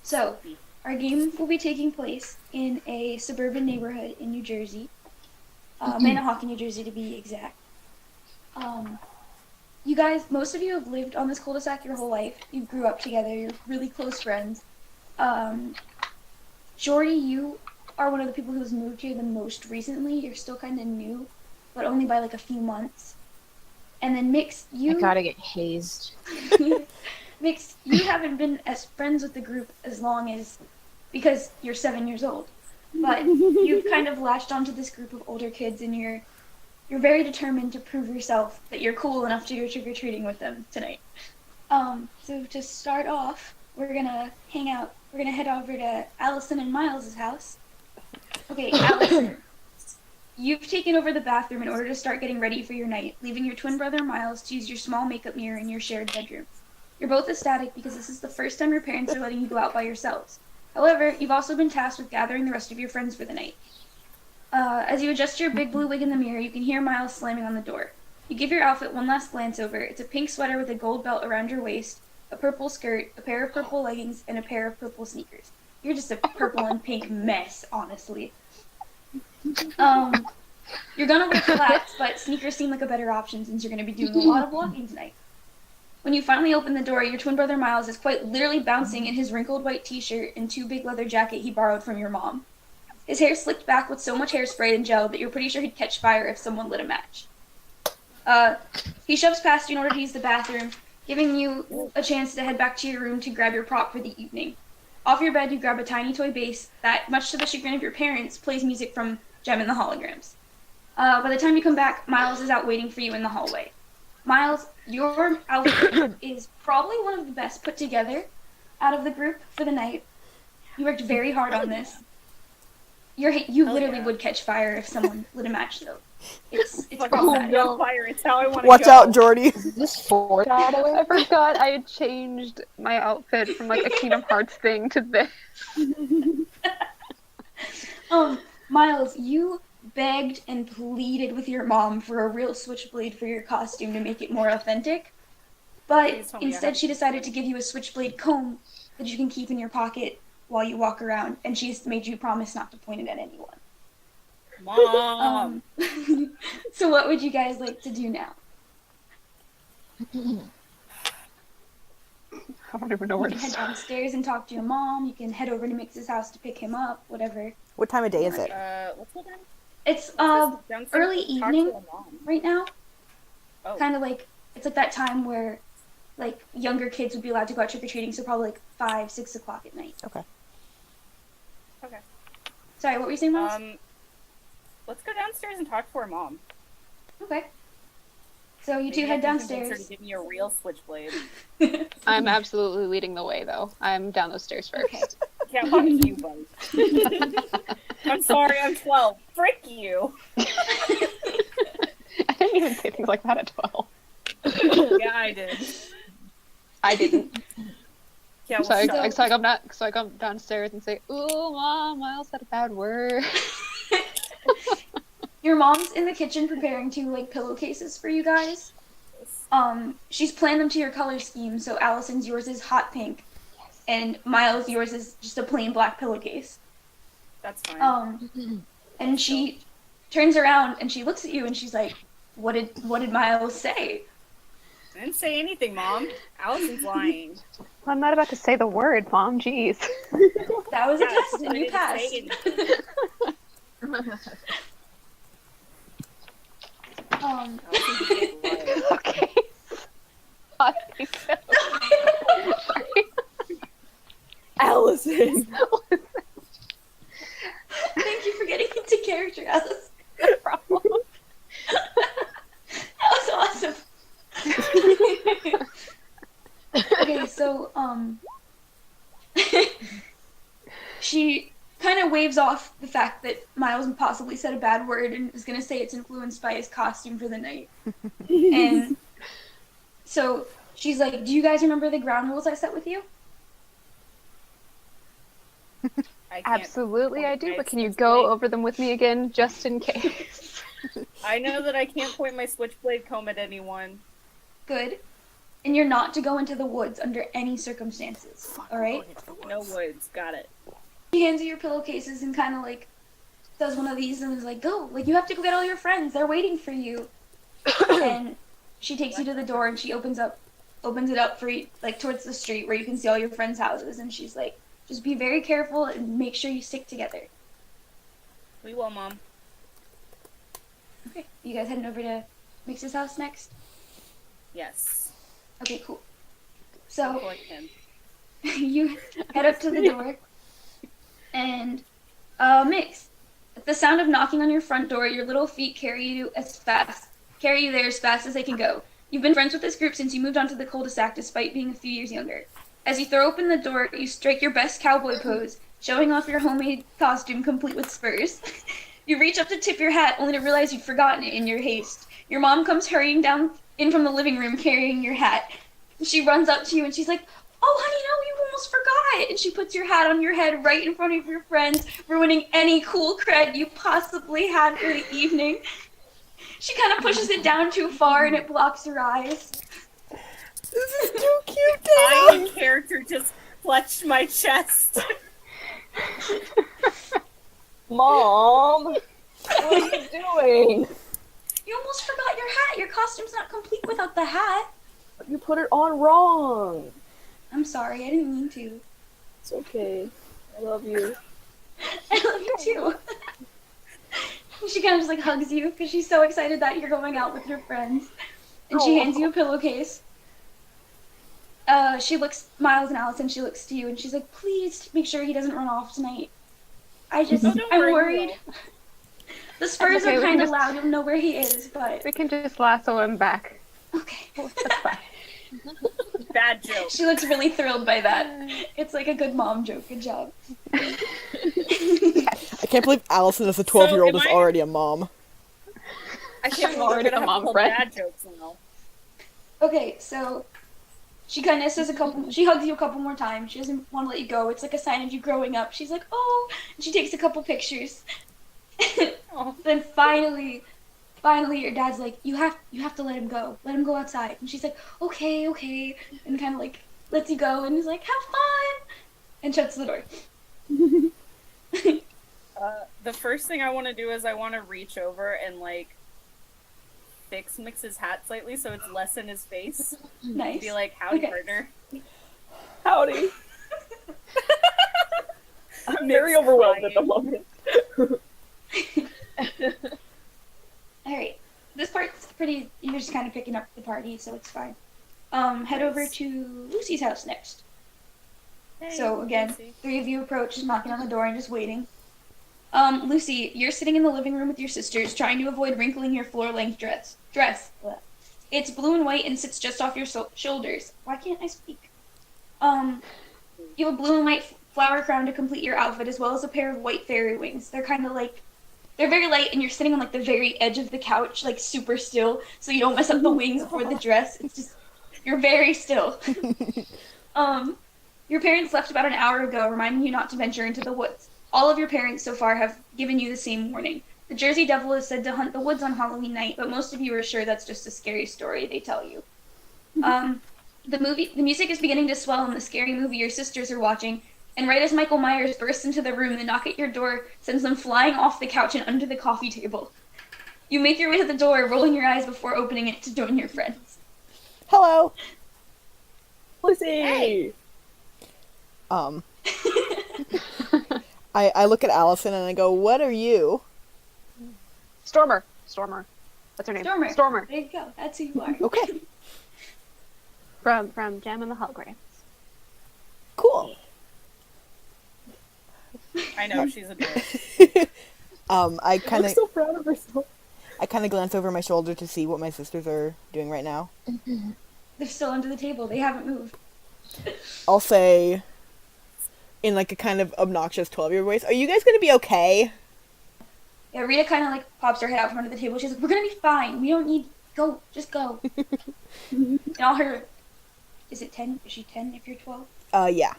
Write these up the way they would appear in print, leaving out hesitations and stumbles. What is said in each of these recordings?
So, our game will be taking place in a suburban neighborhood in New Jersey, Manahawkin, New Jersey to be exact. You guys, most of you have lived on this cul-de-sac your whole life. You grew up together. You're really close friends. Jordy, you are one of the people who's moved here the most recently. You're still kind of new, but only by like a few months. And then Mixx, I gotta get hazed. Mixx, you haven't been as friends with the group as long as, because you're 7 years old. But you've kind of latched onto this group of older kids, and you're very determined to prove yourself that you're cool enough to go trick-or-treating with them tonight. So to start off, we're gonna hang out. We're gonna head over to Alison and Miles' house. Okay, Alison, you've taken over the bathroom in order to start getting ready for your night, leaving your twin brother Miles to use your small makeup mirror in your shared bedroom. You're both ecstatic because this is the first time your parents are letting you go out by yourselves. However, you've also been tasked with gathering the rest of your friends for the night. As you adjust your big blue wig in the mirror, you can hear Miles slamming on the door. You give your outfit one last glance over. It's a pink sweater with a gold belt around your waist, a purple skirt, a pair of purple leggings, and a pair of purple sneakers. You're just a purple and pink mess, honestly. You're gonna wear flats, but sneakers seem like a better option since you're gonna be doing a lot of walking tonight. When you finally open the door, your twin brother Miles is quite literally bouncing in his wrinkled white t-shirt and two big leather jacket he borrowed from your mom. His hair slicked back with so much hairspray and gel that you're pretty sure he'd catch fire if someone lit a match. He shoves past you in order to use the bathroom, giving you a chance to head back to your room to grab your prop for the evening. Off your bed, you grab a tiny toy bass that, much to the chagrin of your parents, plays music from Gem and the Holograms. By the time you come back, Miles is out waiting for you in the hallway. Miles, your outfit is probably one of the best put together out of the group for the night. You worked very hard on this. You literally would catch fire if someone lit a match, though. It's problematic. No fire, it's how I want to Watch go. out, Jordy. Is this foreshadowing? I forgot I had changed my outfit from like a Kingdom Hearts thing to this. Miles, you begged and pleaded with your mom for a real switchblade for your costume to make it more authentic, but instead she decided to give you a switchblade comb that you can keep in your pocket while you walk around, and she's made you promise not to point it at anyone. Mom! So what would you guys like to do now? I don't even know where You to can head start. downstairs and talk to your mom. You can head over to Mixx's house to pick him up, whatever. What time of day is it? Let's go down. It's Downstairs early and talk to evening her mom. right now. Oh. Kind of like, it's like that time where like younger kids would be allowed to go out trick-or-treating, so probably like 5, 6 o'clock at night. Okay. Okay. Sorry, what were you saying, Miles? Let's go downstairs and talk to her mom. Okay. So you two Maybe I head can convince her downstairs. to give me a real switchblade. I'm absolutely leading the way, though. I'm down those stairs first. Okay. Can't fuck you, buddy. I'm sorry, I'm 12. Frick you. I didn't even say things like that at 12. Yeah, I did. I didn't. Yeah, well, So I come downstairs and say, "Ooh, Mom, Miles said a bad word." Your mom's in the kitchen preparing two like pillowcases for you guys. She's planned them to your color scheme, so Allison's yours is hot pink, and Miles yours is just a plain black pillowcase. That's fine. And she turns around and she looks at you and she's like, "What did Miles say?" I didn't say anything, Mom. Allison's lying. I'm not about to say the word, Mom. Jeez. That was a Yeah, test I and you didn't passed. say anything. Allison's a big liar. Okay. I think so. Allison! Thank you for getting into character, Alice. No problem. That was awesome. Okay, so she kind of waves off the fact that Miles possibly said a bad word and is gonna say it's influenced by his costume for the night. And so she's like, "Do you guys remember the ground rules I set with you?" Absolutely, I do. But can you go over them with me again, just in case? I know that I can't point my switchblade comb at anyone. Good. and you're not to go into the woods under any circumstances. All right? No woods. Got it. She hands you your pillowcases and kind of like does one of these and is like, go. Like, you have to go get all your friends. They're waiting for you. And she takes you to the door and she opens it up for you, like towards the street where you can see all your friends' houses. And she's like, just be very careful and make sure you stick together. We will, Mom. Okay. You guys heading over to Mixx's house next? Yes. Okay, cool. So Like him. you head up to the door and Mixx. At the sound of knocking on your front door, your little feet carry you there as fast as they can go. You've been friends with this group since you moved onto the cul-de-sac despite being a few years younger. As you throw open the door, you strike your best cowboy pose, showing off your homemade costume complete with spurs. You reach up to tip your hat, only to realize you'd forgotten it in your haste. Your mom comes hurrying down in from the living room carrying your hat. She runs up to you and she's like, oh, honey, no, you almost forgot. And she puts your hat on your head right in front of your friends, ruining any cool cred you possibly had for the evening. She kind of pushes it down too far and it blocks your eyes. This is too cute, My character just clutched my chest. Mom! What are you doing? You almost forgot your hat. Your costume's not complete without the hat. You put it on wrong. I'm sorry, I didn't mean to. It's okay. I love you. I love you too. She kind of just like hugs you because she's so excited that you're going out with your friends. And she hands you a pillowcase. She looks, Miles and Alison, she looks to you and she's like, please make sure he doesn't run off tonight. I'm worried. The spurs okay, are we can kind of just- loud, you'll know where he is, but... We can just lasso him back. Okay. That's fine. Bad joke. She looks really thrilled by that. It's like a good mom joke. Good job. I can't believe Alison as a 12-year-old is am I- already a mom. I can't I'm believe already we're gonna a have mom to pull friend. bad jokes now. Okay, so she kind of says she hugs you a couple more times. She doesn't want to let you go. It's like a sign of you growing up. She's like, oh, and she takes a couple pictures. Oh. Then finally your dad's like, you have to let him go. Let him go outside. And she's like, okay, and kind of like lets you go and he's like, have fun, and shuts the door. The first thing I want to do is I want to reach over and like fix Mixx's hat slightly so it's less in his face. Nice. Be like, howdy, Okay. partner. Howdy. I'm very Mixx overwhelmed at the crying. moment. Alright. This part's pretty, you're just kind of picking up the party, so it's fine. Head over to Lucy's house next. Hey, So again, Lucy. 3 of you approach, just knocking on the door and just waiting. Lucy, you're sitting in the living room with your sisters, trying to avoid wrinkling your floor-length dress. It's blue and white and sits just off your shoulders. Why can't I speak? You have a blue and white flower crown to complete your outfit, as well as a pair of white fairy wings. They're kind of like, they're very light, and you're sitting on like the very edge of the couch, like super still, so you don't mess up the wings or the dress. It's just, you're very still. Your parents left about an hour ago, reminding you not to venture into the woods. All of your parents so far have given you the same warning. The Jersey Devil is said to hunt the woods on Halloween night, but most of you are sure that's just a scary story they tell you. The music is beginning to swell in the scary movie your sisters are watching, and right as Michael Myers bursts into the room, the knock at your door sends them flying off the couch and under the coffee table. You make your way to the door, rolling your eyes before opening it to join your friends. Hello. Lucy! Hey. I look at Alison and I go, what are you? Stormer. That's her name. Stormer. There you go. That's who you are. Okay, From Gem and the Holograms. cool. I know, she's a bitch. I kind I'm of so proud of herself. glance over my shoulder to see what my sisters are doing right now. They're still under the table. They haven't moved. I'll say, in like a kind of obnoxious 12-year voice, are you guys gonna be okay? Yeah, Rita kind of like pops her head out from under the table. She's like, we're gonna be fine. We don't need, go, just go. And all her, is it 10? Is she 10 if you're 12? Yeah.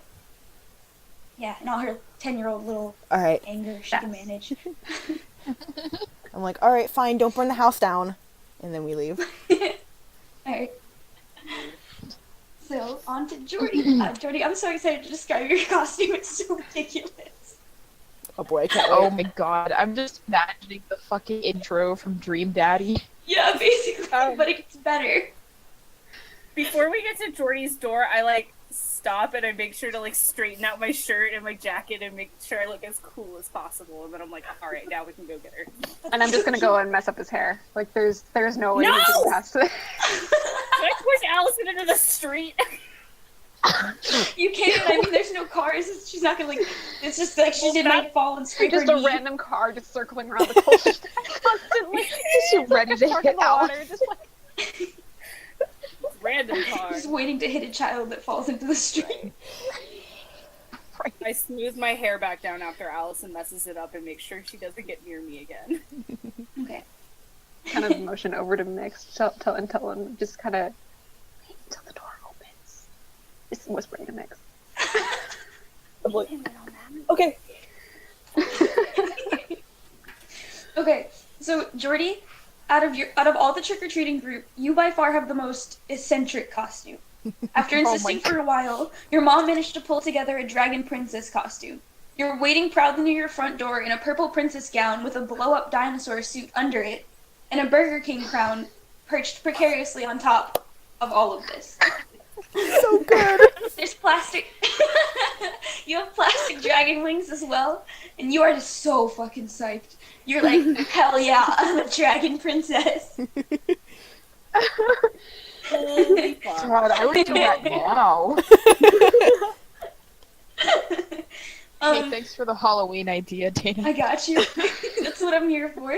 Yeah, and all her 10-year-old little Alright. anger she can manage. I'm like, alright, fine, don't burn the house down. And then we leave. Alright. So, on to Jordy. Jordy, I'm so excited to describe your costume. It's so ridiculous. Oh boy, I can't Oh wait. my god, I'm just imagining the fucking intro from Dream Daddy. Yeah, basically, but it gets better. Before we get to Jordy's door, I like stop and I make sure to like straighten out my shirt and my jacket and make sure I look as cool as possible. And then I'm like, all right, now we can go get her. And I'm just gonna go and mess up his hair. Like, there's no way No! he can pass it. Should I push Allison into the street? You can't. I mean, there's no cars. She's not gonna like. It's just like she did might fall and scrape Just her a knee. random car just circling around the cul-de-sac constantly. Just ready to hit out. Just like, Random car. Just waiting to hit a child that falls into the street. I smooth my hair back down after Allison messes it up and make sure she doesn't get near me again. Okay. kind of motion over to Mixx, tell him, just kind of wait until the door opens. Just whispering to Mixx. I'm like, okay. Okay. So Jordy, out of all the trick or treating group, you by far have the most eccentric costume. After insisting for a while, your mom managed to pull together a dragon princess costume. You're waiting proudly near your front door in a purple princess gown with a blow-up dinosaur suit under it, and a Burger King crown perched precariously on top of all of this. So good. There's plastic. You have plastic dragon wings as well, and you are just so fucking psyched. You're like, hell yeah, I'm a dragon princess. God, I would do that now. Hey, thanks for the Halloween idea, Dana. I got you. That's what I'm here for.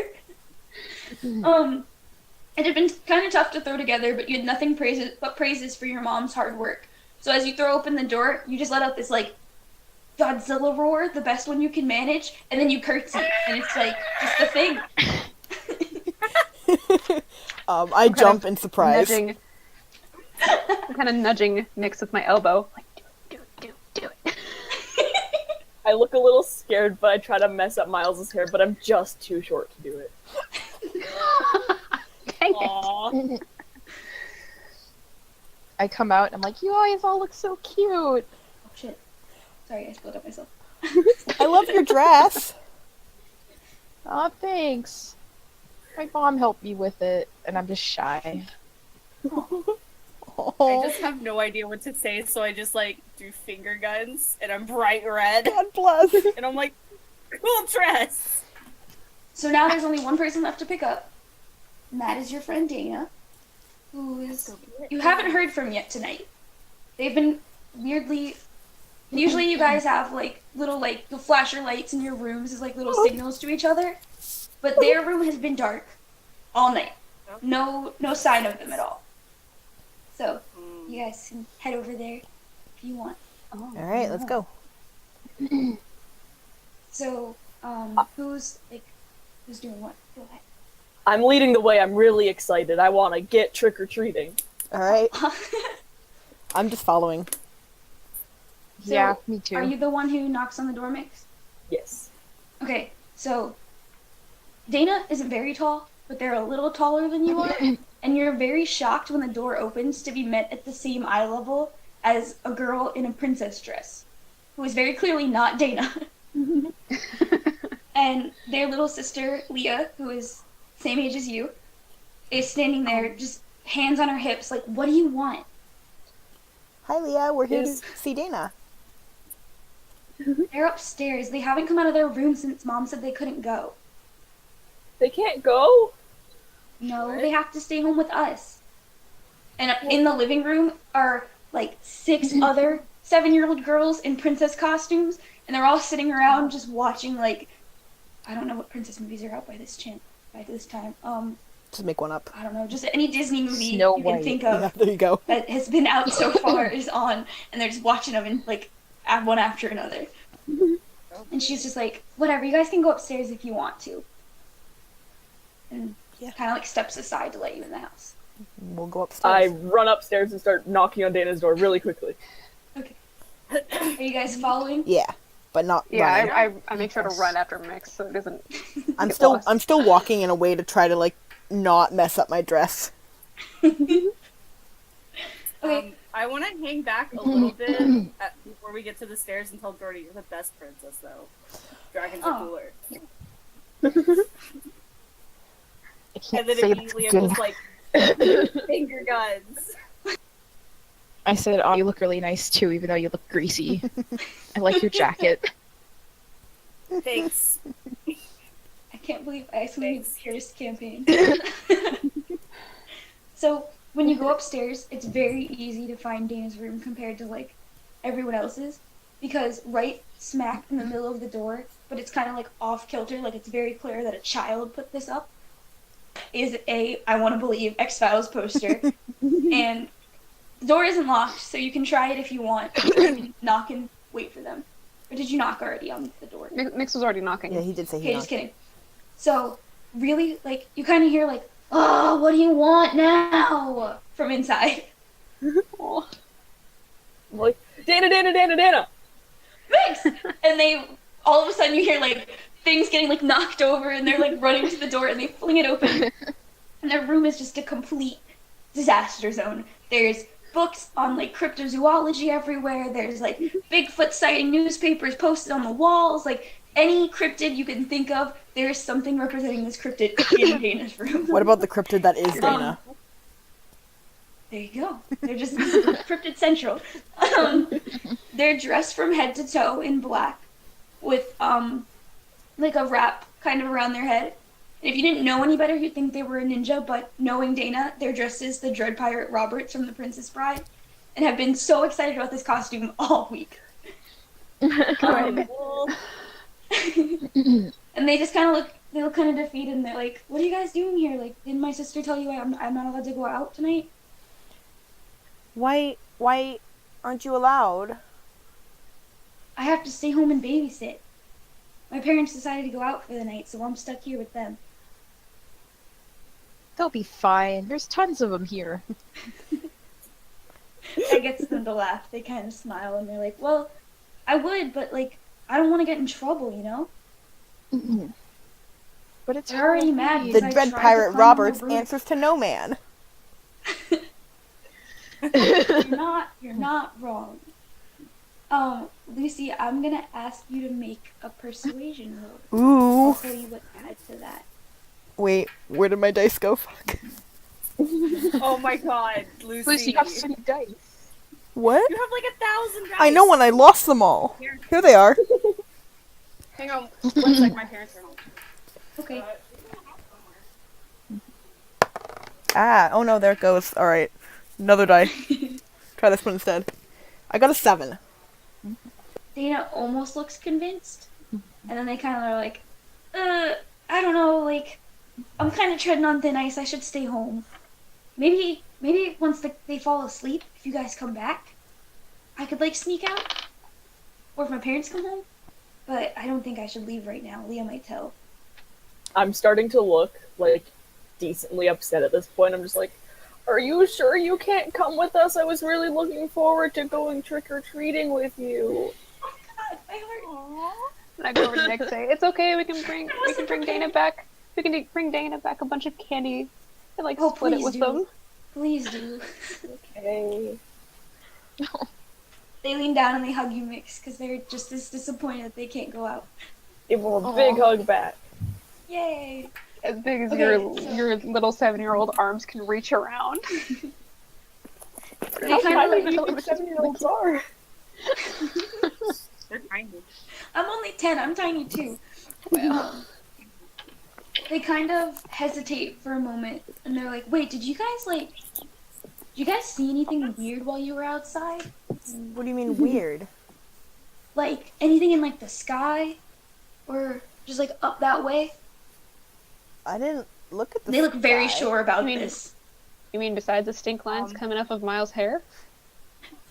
It had been kind of tough to throw together, but you had nothing but praises for your mom's hard work. So as you throw open the door, you just let out this like Godzilla roar, the best one you can manage, and then you curtsy, and it's like just the thing. I jump in surprise. I'm kind of nudging Mixx with my elbow. Like, do it. I look a little scared, but I try to mess up Miles's hair, but I'm just too short to do it. Dang it. Aww. I come out and I'm like, you guys all look so cute. Oh shit. Sorry, I split up myself. I love your dress. Aw, thanks. My mom helped me with it, and I'm just shy. I Oh, just have no idea what to say, so I just like do finger guns, and I'm bright red, God bless. and I'm like, cool dress. So now there's only one person left to pick up, and that is your friend Dana, who is you haven't heard from yet tonight. They've been weirdly. Usually, you guys have like little like the flasher lights in your rooms as like little signals to each other, but their room has been dark all night. No sign of them at all. So you guys can head over there if you want. All right, let's go. So who's doing what? Go ahead. I'm leading the way. I'm really excited. I want to get trick-or-treating. All right, I'm just following. So, Yeah, me too. Are you the one who knocks on the door, Mixx? Yes. Okay, so Dana isn't very tall, but they're a little taller than you are, and you're very shocked when the door opens to be met at the same eye level as a girl in a princess dress, who is very clearly not Dana. And their little sister, Leah, who is same age as you, is standing there, just hands on her hips, like, what do you want? Hi, Leah. We're here Yes. to see Dana. They're upstairs. They haven't come out of their room since Mom said they couldn't go. They can't go? No, they have to stay home with us. And in the living room are like 6 other 7-year-old girls in princess costumes, and they're all sitting around just watching like, I don't know what princess movies are out by this time. Just make one up. I don't know, just any Disney movie Snow you can White. think of Yeah, there you go. that has been out so far is on, and they're just watching them in like one after another. And she's just like, whatever, you guys can go upstairs if you want to. And Yeah. kind of like steps aside to let you in the house. We'll go I upstairs. run upstairs and start knocking on Dana's door really quickly. Are you guys following? Yeah, but not running. Yeah, I make sure to run after Mixx so it doesn't. I'm get still lost. I'm still walking in a way to try to like not mess up my dress. Okay. I want to hang back a little bit before we get to the stairs and tell Jordy you're the best princess, though. Dragons are cooler. I And can't then say immediately that. I'm just like, finger guns. I said, oh, you look really nice too, even though you look greasy. I like your jacket. Thanks. I can't believe I actually made the Pierce campaign. So when you go upstairs, it's very easy to find Dana's room compared to like everyone else's, because right smack in the middle of the door, but it's kind of like off kilter, like it's very clear that a child put this up, is a I Want to Believe X-Files poster, and the door isn't locked, so you can try it if you want. You can knock and wait for them. Or did you knock already on the door? Mixx was already knocking. Yeah, he did say he Okay, just knocked. kidding. So, really, like, you kind of hear, like, oh, what do you want now? From inside. Aw. I'm like, Dana, Dana, Dana, Dana! Mixx! And they, all of a sudden you hear, like, things getting, like, knocked over, and they're, like, running to the door, and they fling it open. And their room is just a complete disaster zone. There's books on, like, cryptozoology everywhere. There's, like, Bigfoot sighting newspapers posted on the walls. Like, any cryptid you can think of, there's something representing this cryptid in Dana's room. What about the cryptid that is Dana? There you go. They're just cryptid central. They're dressed from head to toe in black with, like a wrap kind of around their head. And if you didn't know any better, you'd think they were a ninja, but knowing Dana, they're dressed as the Dread Pirate Roberts from The Princess Bride and have been so excited about this costume all week. And they just kind of look kind of defeated, and they're like, what are you guys doing here? Like, didn't my sister tell you I'm not allowed to go out tonight? Why aren't you allowed? I have to stay home and babysit. My parents decided to go out for the night, so I'm stuck here with them. They'll be fine. There's tons of them here. That gets them to laugh. They kind of smile, and they're like, well, I would, but, like, I don't want to get in trouble, you know? But it's They're already mad. Halloween. The I Dread tried to Pirate climb Roberts on the roof. answers to no man. You're not wrong. Lucy, I'm gonna ask you to make a persuasion roll. Ooh. I'll tell you what to add to that. Wait, where did my dice go? Fuck. Oh my god, Lucy. Lucy, you have so many dice. What? You have like 1,000 dice. I know when I lost them all. Here they are. Hang on, 1 sec, my parents are home. Okay. Ah, oh no, there it goes. Alright. Another die. Try this one instead. I got a 7. Dana almost looks convinced, and then they kind of are like, I don't know, like, I'm kind of treading on thin ice. I should stay home. Maybe once they fall asleep, if you guys come back, I could, like, sneak out. Or if my parents come home. But I don't think I should leave right now. Leah might tell. I'm starting to look, like, decently upset at this point. I'm just like, are you sure you can't come with us? I was really looking forward to going trick-or-treating with you. God, my heart. And I go over to Nick and say, it's okay, we can bring Dana back. We can bring Dana back a bunch of candy and, like, Oh, split it please with do. them. Please do. Okay. They lean down and they hug you, Mixx, because they're just as disappointed that they can't go out. Give him a big hug back. Yay! As big as Okay, your little 7-year-old arms can reach around. They How kind tiny of do you like, think 7-year-olds are? They're tiny. I'm only 10. I'm tiny too. They kind of hesitate for a moment, and they're like, "Wait, did you guys see anything weird while you were outside? What do you mean weird? Like anything in like the sky, or just like up that way?" I didn't look at the They look very sky. sure about I mean- this. You mean besides the stink lines coming off of Miles' hair?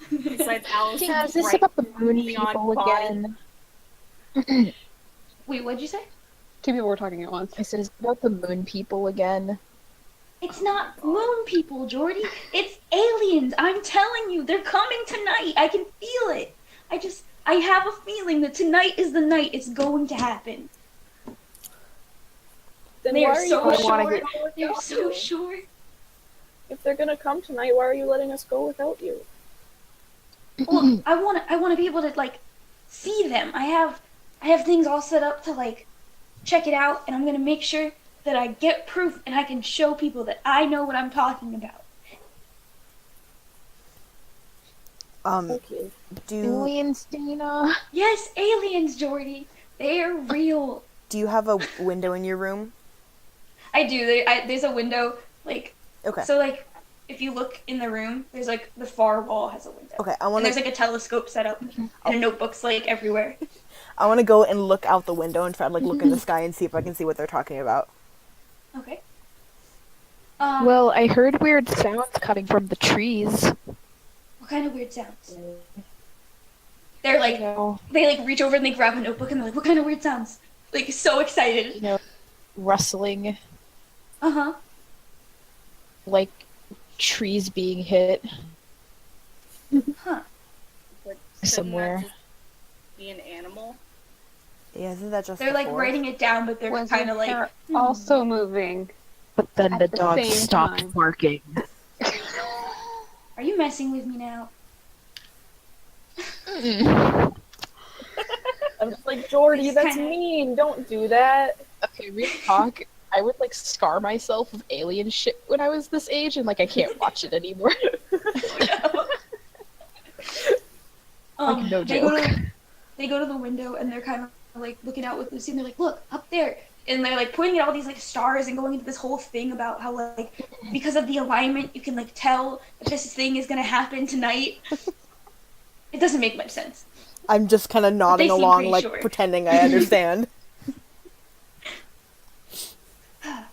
Besides Alison. Yeah, is this bright about the moon neon people body. again? Wait, what'd you say? 2 people were talking at once. I said, is it about the moon people again? It's not moon people, Jordy. It's aliens. I'm telling you, they're coming tonight. I can feel it. I have a feeling that tonight is the night it's going to happen. Then They why are are so you sure. letting us go They're without so you? sure. If they're gonna come tonight, why are you letting us go without you? Well, I want to be able to like see them. I have things all set up to like check it out, and I'm gonna make sure that I get proof and I can show people that I know what I'm talking about. Okay. Aliens, Dana. Yes, aliens, Jordy. They are real. Do you have a window in your room? I do. There's a window, like, Okay. so like, if you look in the room, there's like the far wall has a window. Okay, I And want there's to like a telescope set up, and notebooks like everywhere. go and look out the window and try to like look in the sky and see if I can see what they're talking about. Okay. Well, I heard weird sounds coming from the trees. What kind of weird sounds? They're like, You know, they like reach over and they grab a notebook and they're like, what kind of weird sounds? Like, so excited. you know, rustling, Uh-huh. like trees being hit Huh. But somewhere. shouldn't that just be an animal? Yeah, isn't that just They're the like forest? writing it down, but they're Was kind of like, your hair also moving? But then At the the dog same stopped time. barking. are you messing with me now? I'm just like, Jordy, It's that's kinda- mean. Don't do that. Okay, real talk. I would like scar myself with alien shit when I was this age, and like I can't watch it anymore. Like, no they joke. they go to the window and they're kind of like looking out with Lucy and they're like, look, up there. And they're like pointing at all these like stars and going into this whole thing about how like because of the alignment you can like tell that this thing is gonna happen tonight. It doesn't make much sense. I'm just kind of nodding seem along, pretty like sure. pretending I understand.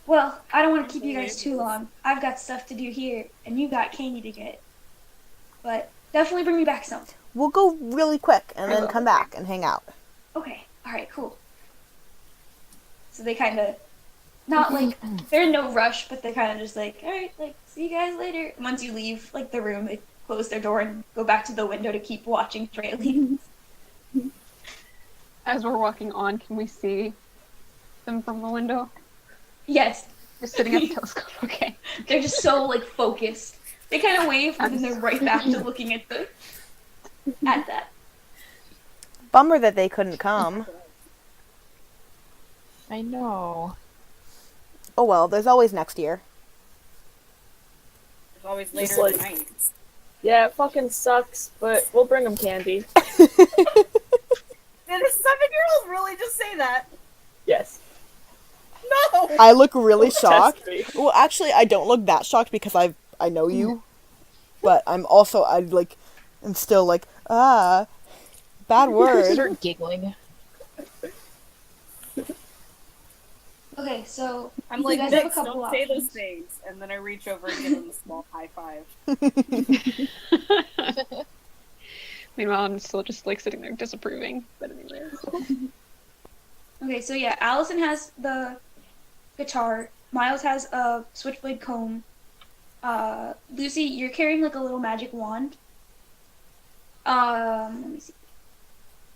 Well, I don't want to keep you guys too long. I've got stuff to do here, and you got candy to get. But definitely bring me back some. We'll go really quick and I then will. come back and hang out. Okay, alright, cool. So they kind of, not like, they're in no rush, but they're kind of just like, alright, like, see you guys later. And once you leave, like, the room, they close their door and go back to the window to keep watching for aliens. As we're walking on, can we see them from the window? Yes, Just sitting at the telescope. Okay. they're just so, like, focused. They kind of wave, but then they're right back to looking at that. Bummer that they couldn't come. I know. Oh well, there's always next year. It's always Just later like- at night. Yeah, it fucking sucks, but we'll bring them candy. Did a 7-year-old really just say that? Yes. No! I look really Test shocked. me. Well, actually, I don't look that shocked because I know you, but I'm still like, bad word. Start giggling. Okay, so I'm you like, guys have a Mixx, couple don't say options. those things. And then I reach over and give him a small high five. Meanwhile, I'm still just like sitting there disapproving. But anyways. Okay, so yeah, Allison has the guitar. Miles has a switchblade comb. Lucy, you're carrying like a little magic wand. Let me see.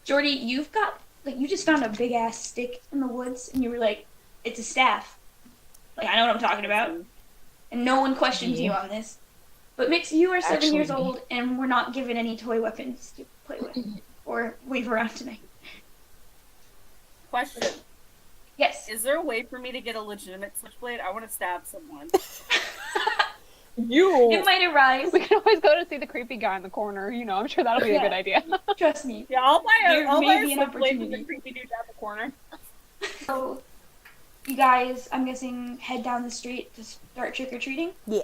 Jordy, you've got like you just found a big ass stick in the woods, and you were like, "It's a staff." Like I know what I'm talking about, and no one questions you on this. But Mixx, you are 7 years Actually, old, and we're not given any toy weapons to play with or wave around tonight. Question. Yes. Is there a way for me to get a legitimate switchblade? I want to stab someone. You. It might arise. We can always go to see the creepy guy in the corner. You know, I'm sure that'll be a good idea. Trust me. Yeah, I'll buy There a may be an switchblade from the opportunity. creepy dude down the corner. So, you guys, I'm guessing, head down the street to start trick-or-treating? Yeah.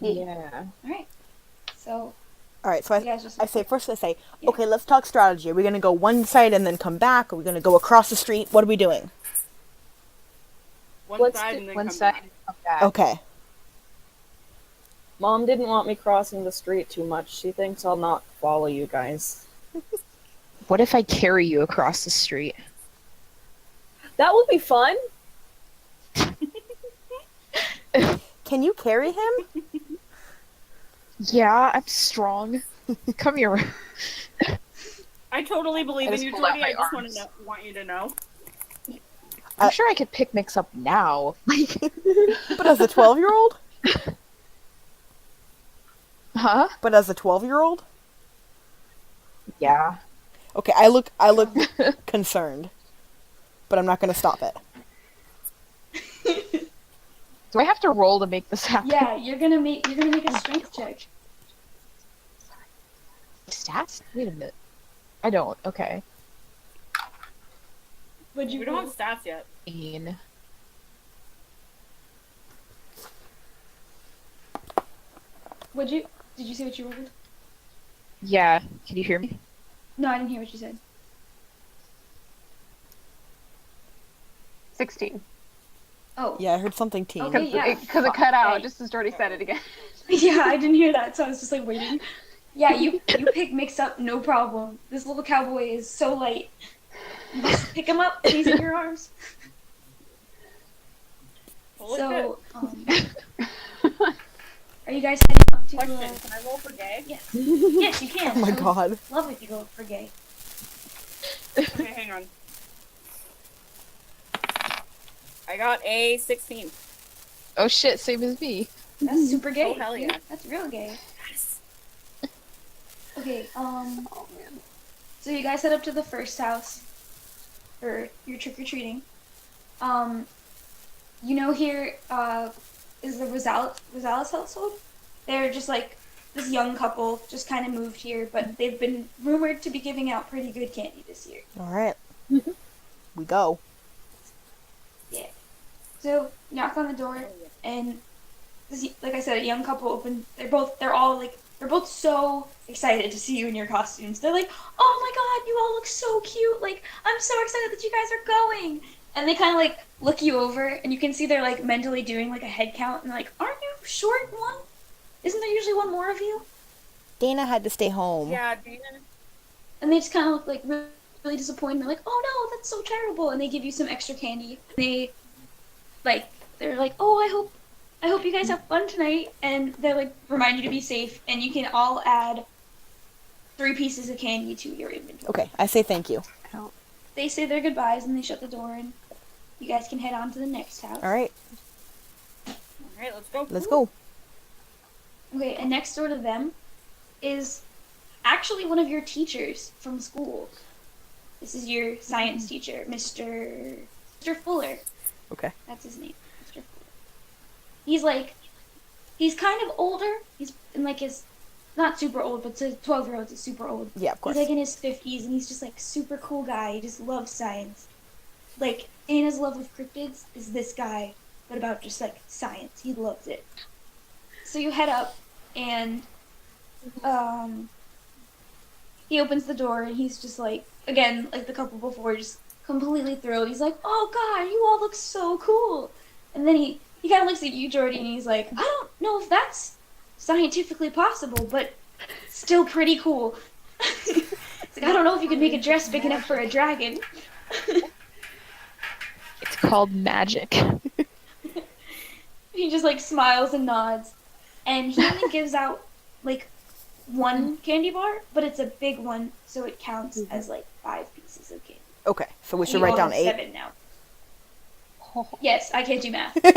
Alright. So, All right, so you guys just... I say, Yeah. okay, let's talk strategy. Are we gonna go one side and then come back? Are we gonna go across the street? What are we doing? One Let's side do and then One come side. back. Come back. Okay. Mom didn't want me crossing the street too much. She thinks I'll not follow you guys. What if I carry you across the street? That would be fun. Can you carry him? Yeah, I'm strong. Come here. I totally believe I in just you, pulled out Jordy. I my just arms. want you to know. I'm sure I could pick Mixx up now. But as a 12-year-old? Huh? But as a 12-year-old? Yeah. Okay, I look concerned, but I'm not gonna stop it. Do I have to roll to make this happen? Yeah, you're gonna make a strength check. Stats? Wait a minute. I don't. Okay. Would you We don't roll? have stats yet. 18. Would you? Did you see what you rolled? Yeah. Can you hear me? No, I didn't hear what you said. 16. Oh. Yeah, I heard something teen. Okay. Yeah. Because it cut out, Okay. just as Jordy said it again. Yeah, I didn't hear that, so I was just like waiting. Yeah, you pick Mixx up, no problem. This little cowboy is so light. You just pick him up, and he's in your arms. Holy So, shit. are you guys heading up to? Question: Can I roll for gay? Yes, yes, you can. Oh my I would god. love if you go for gay. Okay, hang on. I got a 16. Oh shit, same as me. That's super gay. Oh, hell yeah. dude. That's real gay. Yes. Okay, Oh man. so you guys head up to the first house for your trick-or-treating. You know here, is the Rosales household. They're just like this young couple, just kind of moved here, but they've been rumored to be giving out pretty good candy this year. Alright. We go. Yeah. So, knock on the door, and this, like I said, a young couple open. They're both so excited to see you in your costumes. They're like, "Oh my god, you all look so cute! Like, I'm so excited that you guys are going!" And they kind of like look you over, and you can see they're like mentally doing like a head count, and they're like, "Aren't you short one? Isn't there usually one more of you?" Dana had to stay home. Yeah, Dana. And they just kind of look like really disappointed. They're like, "Oh no, that's so terrible!" And they give you some extra candy. They're like, "Oh, I hope you guys have fun tonight," and they like remind you to be safe, and you can all add 3 pieces of candy to your inventory. Okay, I say thank you. They say their goodbyes and they shut the door, and you guys can head on to the next house. Alright, Alright, let's go. let's go. Okay, and next door to them is actually one of your teachers from school. This is your science teacher, Mr. Fuller. Okay. That's his name, Mr. Fuller. He's kind of older. He's in like his, not super old, but to 12-year-olds is super old. Yeah, of course. He's like in his 50s, and he's just like super cool guy. He just loves science. Like, Dana's love with cryptids is this guy, but about just like science. He loves it. So you head up, and he opens the door, and he's just like, again, like the couple before, just completely thrilled. He's like, "Oh god, you all look so cool." And then he kind of looks at you, Jordy, and he's like, "I don't know if that's scientifically possible, but still pretty cool." It's like, "I don't know if you could make a dress big enough for a dragon." It's called magic. He just like smiles and nods, and he only gives out like 1 candy bar, but it's a big one, so it counts as like 5 pieces of candy. Okay, so we And should you write all down have 8. 7 now. Yes, I can't do math. 8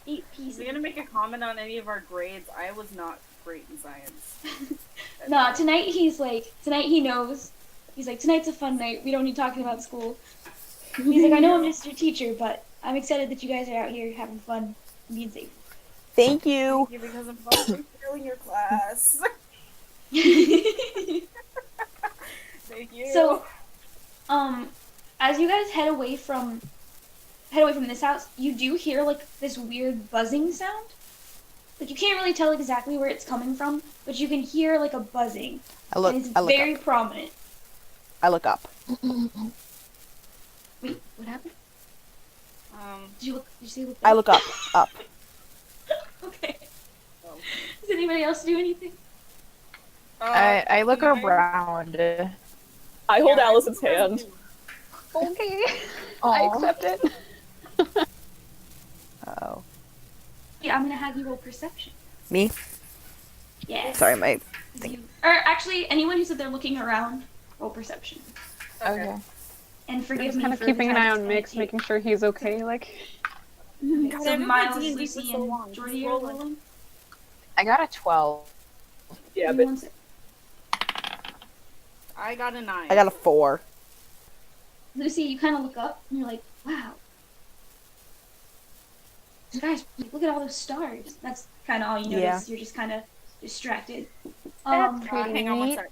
Is pieces. he gonna make a comment on any of our grades? I was not great in science. No, tonight he knows. He's like, "Tonight's a fun night. We don't need talking about school." He's like, "I know I'm just your teacher, but I'm excited that you guys are out here having fun and being safe." Thank you. Yeah, because I'm probably failing your class. Thank you. So, as you guys head away from this house, you do hear like this weird buzzing sound. Like you can't really tell exactly where it's coming from, but you can hear like a buzzing. I look and it's up. very prominent. I look up. Wait, what happened? Did you say look? I look up. Up. Okay. Oh. Does anybody else do anything? I look around. I hold Yeah, Alison's hand. Okay. I Aw. accept it. Oh. Yeah, I'm gonna have you roll perception. Me? Yes. Sorry, my. Or actually, anyone who said they're looking around, roll perception. Okay. And I'm forgive just me kind of for keeping the an time eye it's on gonna Mixx, take. making sure he's okay. Like, Okay, God, so I've been Miles, playing D&D Lucy, for so long. and Jordy are Roll it. rolling. I got a 12. Yeah, Give me but 1 sec. I got a 9. I got a 4. Lucy, you kind of look up and you're like, wow. Guys, look at all those stars. That's kind of all you notice. Yeah. You're just kind of distracted. That's pretty hang on one neat. sec.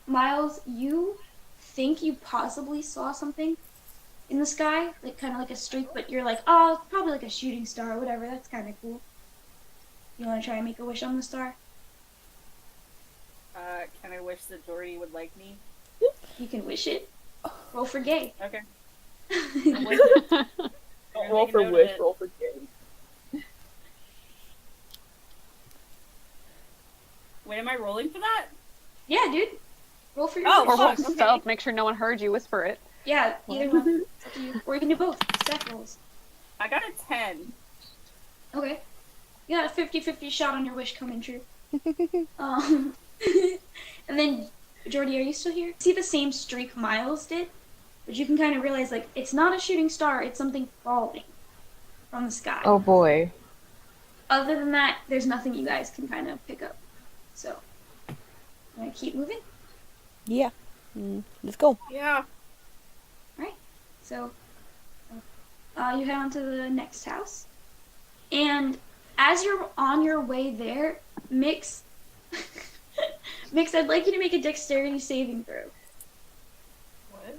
Miles, you think you possibly saw something in the sky, like kind of like a streak, but you're like, oh, probably like a shooting star or whatever. That's kind of cool. You want to try and make a wish on the star? Can I wish that Jordy would like me? You can wish it. Roll for gay. Okay. don't roll for wish, roll for game. Wait, am I rolling for that? Yeah, dude. Roll for your Oh, wish. Or roll fuck, okay. stealth, make sure no one heard you whisper it. Yeah, either one. It's up to you. Or you can do both. Stack rolls. I got a 10. Okay. You got a 50-50 shot on your wish coming true. And then, Jordy, are you still here? See the same streak Miles did? But you can kind of realize, like, it's not a shooting star, it's something falling from the sky. Oh boy. Other than that, there's nothing you guys can kind of pick up. So, I'm gonna keep moving. Yeah. Let's go. Yeah. So, you head on to the next house. And as you're on your way there, Mixx, Mixx, I'd like you to make a dexterity saving throw. What?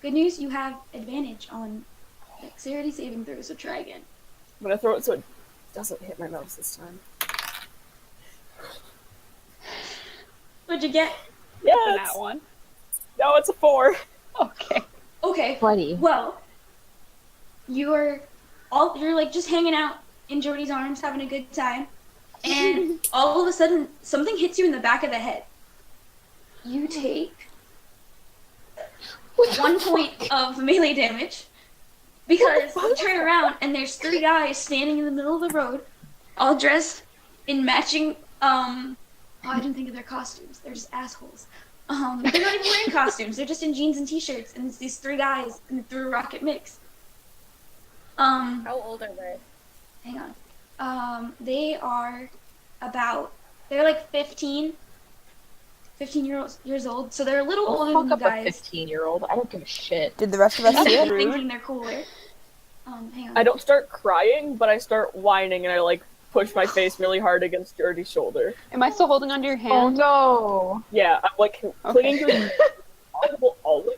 Good news, you have advantage on dexterity saving throws, so try again. I'm gonna throw it so it doesn't hit my mouse this time. What'd you get? Yeah, That one. no, it's a 4. Okay. Okay, Buddy. well, you're like just hanging out in Jordy's arms, having a good time, and all of a sudden, something hits you in the back of the head. You take 1 point of melee damage because you turn around and there's 3 guys standing in the middle of the road, all dressed in matching. Oh, I didn't think of their costumes. They're just assholes. They're not even wearing costumes. They're just in jeans and t-shirts, and it's these 3 guys and they threw a rock at Mixx. How old are they? Hang on. They are they're like 15 years old, so they're a little older than Fuck you up a guys. 15-year-old. I don't give a shit. Did the rest of us see I'm it? thinking they're cooler. Hang on. I don't start crying, but I start whining and I like push my face really hard against Jordy's shoulder. Am I still holding onto your Oh hand? no. Yeah, I'm like clinging to him possible always.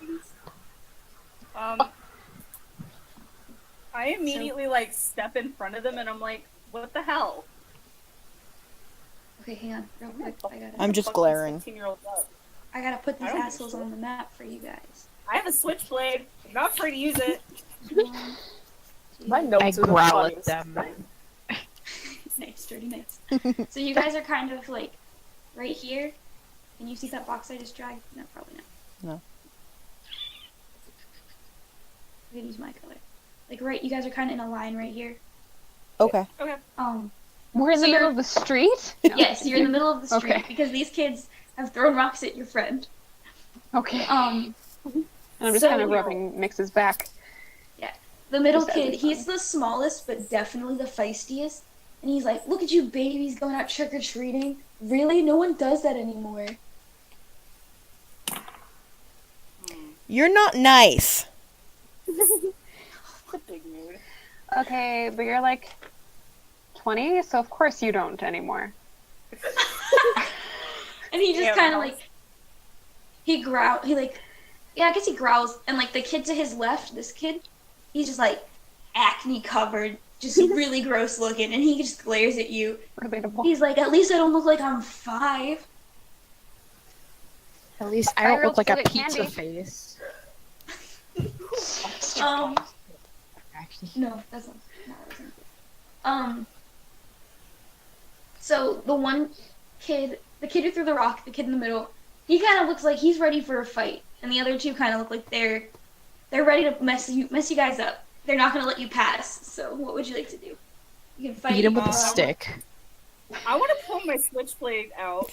I immediately like step in front of them and I'm like, what the hell? Okay, hang on, real quick. I'm just Fuck these glaring. 15-year-olds up. I gotta put these I don't give a assholes shit. on the map for you guys. I have a switchblade. I'm not afraid to use it. 1, 2, My notes I are the growl funniest at them. thing. Nice, Jordy, nice. So you guys are kind of like right here. Can you see that box I just dragged? No, probably not. No. I'm gonna use my color. Like right, you guys are kind of in a line right here. Okay. We're in So the middle you're- of the street? No. Yes, you're in the middle of the street Okay. because these kids have thrown rocks at your friend. Okay. Um, And I'm just so- kind of rubbing Mixx's back. The middle Just kid, having he's fun. the smallest, but definitely the feistiest. And he's like, look at you babies going out trick-or-treating. Really? No one does that anymore. You're not nice. Big mood. Okay, but you're like 20, so of course you don't anymore. And he just Yeah, kind of mouse. like, I guess he growls. And like the kid to his left, this kid, he's just like acne covered, just really gross looking. And he just glares at you. Relatable. He's like, at least I don't look like I'm 5. At least I don't look like a Five-year-olds pizza get candy. face. Actually. No, that's not what I was thinking. So the one kid, the kid who threw the rock, the kid in the middle, he kind of looks like he's ready for a fight, and the other 2 kind of look like they're ready to mess you guys up. They're not gonna let you pass. So what would you like to do? You can fight. Beat him with a um, stick. I want to pull my switchblade out.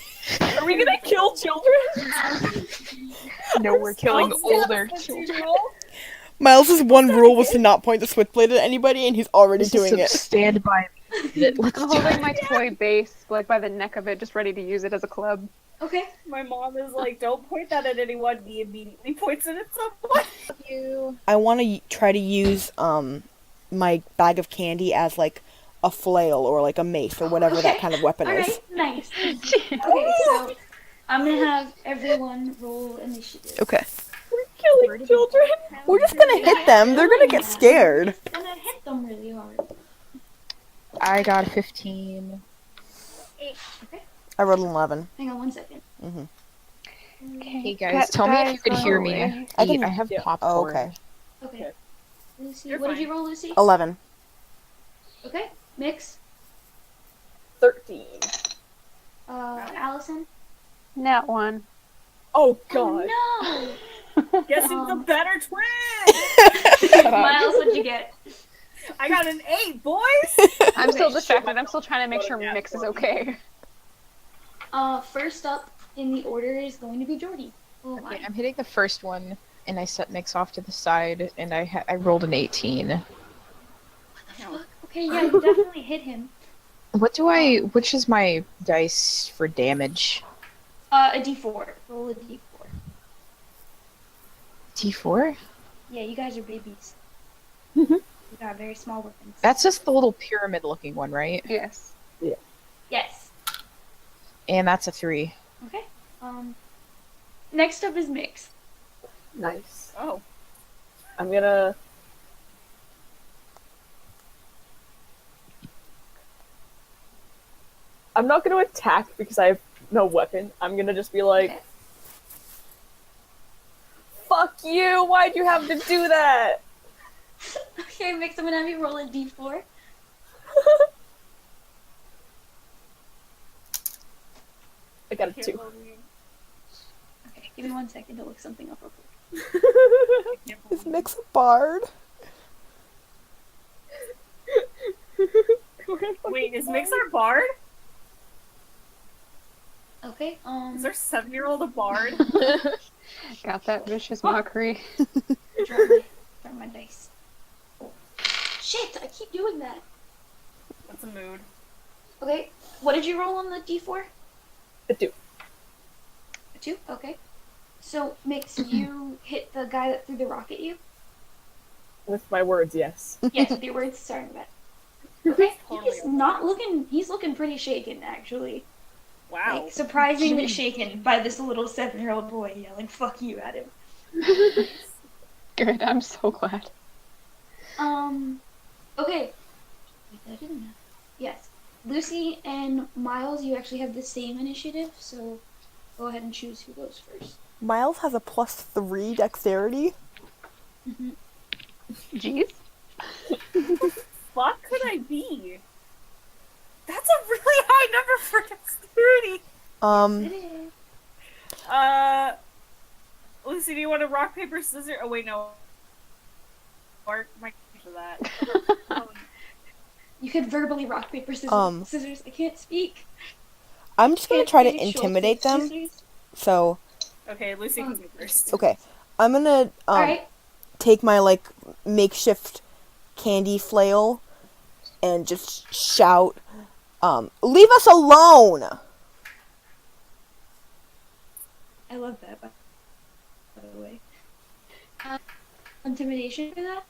Are we gonna kill children? No, we're killing I'll older stab a children. 17-year-old. Miles' one rule was to not point the switchblade at anybody, and he's already This is doing some it. stand by me. Let's I'm do holding it. my toy base, like by the neck of it, just ready to use it as a club. Okay. My mom is like, don't point that at anyone. He immediately points it at someone. You. I want to try to use my bag of candy as like a flail or like a mace or whatever that Okay. kind of weapon All is. right. Nice. Okay, so I'm gonna have everyone roll initiative. Okay. We're killing children. We're just gonna hit them. They're gonna get scared. I'm gonna hit them really hard. I got 15. Okay. I rolled an 11. Hang on 1 second. Hey guys, tell me if you could hear me. I can- I have yeah. popcorn. Oh, okay. Okay. Lucy, You're what did fine. you roll, Lucy? 11. Okay. Mixx. 13. Alison. Nat one. Oh god. Oh, no! Guess who's the better twin? Miles, what'd you get? I got an 8, boys. I'm still distracted. I'm still trying to make sure Mixx is okay. First up in the order is going to be Jordy. Oh my. Okay, I'm hitting the first one, and I set Mixx off to the side, and I rolled an 18. Okay, yeah, you definitely hit him. Which is my dice for damage? A D4. Roll a D4. D4? Yeah, you guys are babies. You got very small weapons. That's just the little pyramid looking one, right? Yes. Yes. And that's a 3. Okay. Next up is Mixx. Nice. Oh. I'm gonna. I'm not gonna attack because I have no weapon. I'm gonna just be like, Okay. fuck you! Why'd you have to do that? Okay, Mixx, I'm gonna have you roll a D4. I got a 2. Okay, give me 1 second to look something up real quick. Is Mixx a bard? Wait, is Mixx our bard? Okay, Is our 7-year-old a bard? Got that vicious mockery. drop my dice. Shit, I keep doing that. That's a mood. Okay, what did you roll on the D4? A 2. A 2? Okay. So, Mixx, you hit the guy that threw the rock at you? With my words, yes. Yes, with your words, sorry about that. Okay, Totally he's okay. not looking, he's looking pretty shaken, actually. Wow. Like, surprisingly shaken by this little 7-year-old boy yelling, fuck you at him. Good, I'm so glad. Okay. Wait, I didn't know. Yes. Lucy and Miles, you actually have the same initiative, so go ahead and choose who goes first. Miles has a +3 dexterity. Jeez. Fuck could I be? That's a really high number for dexterity. Lucy, do you want to rock, paper, scissors? Oh, wait, no. Or my for that. You could verbally rock, paper, scissors. Scissors, I can't speak. I'm just gonna Can't try to say short intimidate them. scissors. So, Okay, Lucy can go first. okay. I'm gonna Alright. take my like makeshift candy flail and just shout, leave us alone! I love that, by the way. Intimidation for that?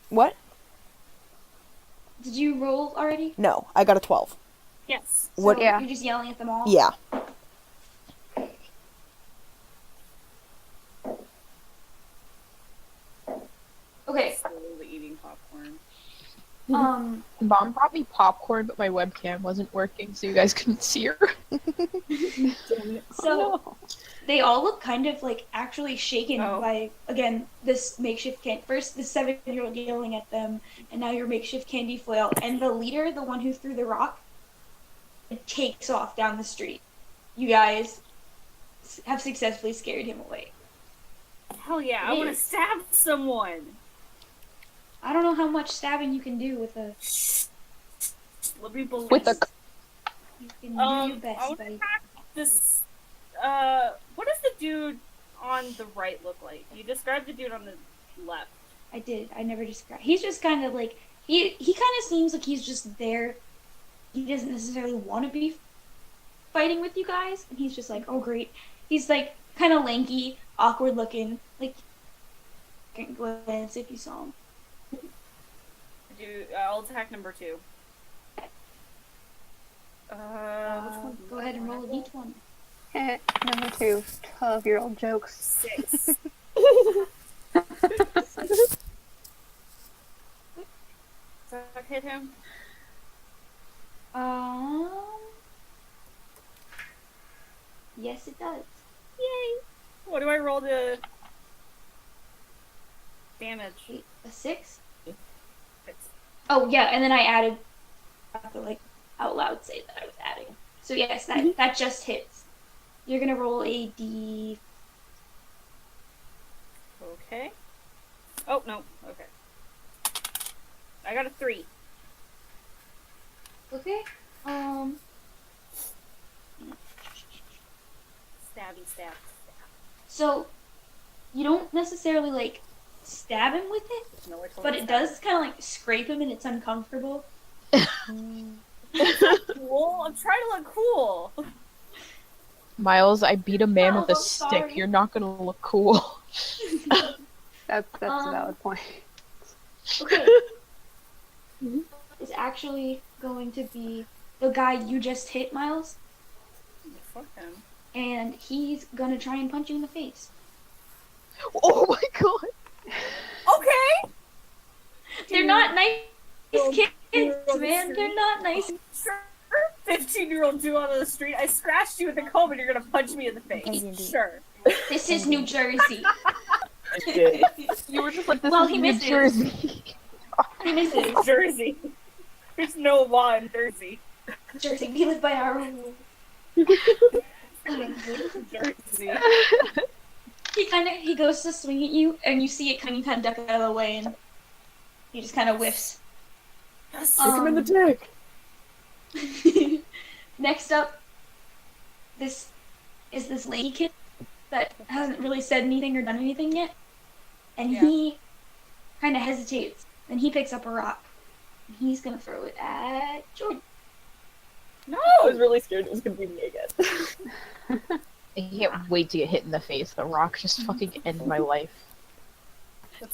What? Did you roll already? No, I got a 12. Yes. What? So Yeah. You're just yelling at them all? Yeah. Okay. Slowly eating popcorn. Mom brought me popcorn, but my webcam wasn't working, so you guys couldn't see her. So they all look kind of like actually shaken Oh. by, again, this makeshift candy. First, the 7-year-old yelling at them, and now your makeshift candy flail. And the leader, the one who threw the rock, takes off down the street. You guys have successfully scared him away. Hell yeah, I want to Yes. stab someone. I don't know how much stabbing you can do with a... Let me believe. With a You can do your I best, would buddy. attack this. What does the dude on the right look like? You described the dude on the left. I did. I never described. He's just kind of like he kind of seems like he's just there. He doesn't necessarily want to be fighting with you guys, and he's just like, oh great. He's like kind of lanky, awkward looking, like glance if you saw him. I'll attack number 2. Which one? Go ahead and roll a d20. Number 2, 12-year-old jokes. 6. Does that hit him? Yes, it does. Yay! What do I roll to damage? Wait, a 6? 6. Oh yeah, and then I added. I have to like out loud say that I was adding. So yes, that just hits. You're gonna roll a d. Okay. Oh no. Okay. I got a 3. Okay. Stabby stab. So you don't necessarily like stab him with it, No, I totally but it does kind of like scrape him, and it's uncomfortable. Cool. I'm trying to look cool. Miles, I beat a man Miles, with a I'm stick. sorry. You're not gonna look cool. That's a valid point. Okay. Is actually going to be the guy you just hit, Miles, Fuck him. and he's gonna try and punch you in the face. Oh my god! Okay. They're not nice kids, man. They're not nice. Sure. 15-year-old dude on the street. I scratched you with a comb and you're gonna punch me in the face. Sure. This is New Jersey. You were just like, this Well, is he New misses. Jersey. He misses. Jersey. There's no law in Jersey. Jersey, we live by our rules. Jersey. He goes to swing at you, and you see it kind of duck out of the way, and he just kind of whiffs. Stick him in the dick. Next up, this lady kid that hasn't really said anything or done anything yet, and he kind of hesitates. Then he picks up a rock, and he's gonna throw it at Jordy. No. I was really scared it was gonna be me again. I can't wait to get hit in the face. The rock just fucking end my life.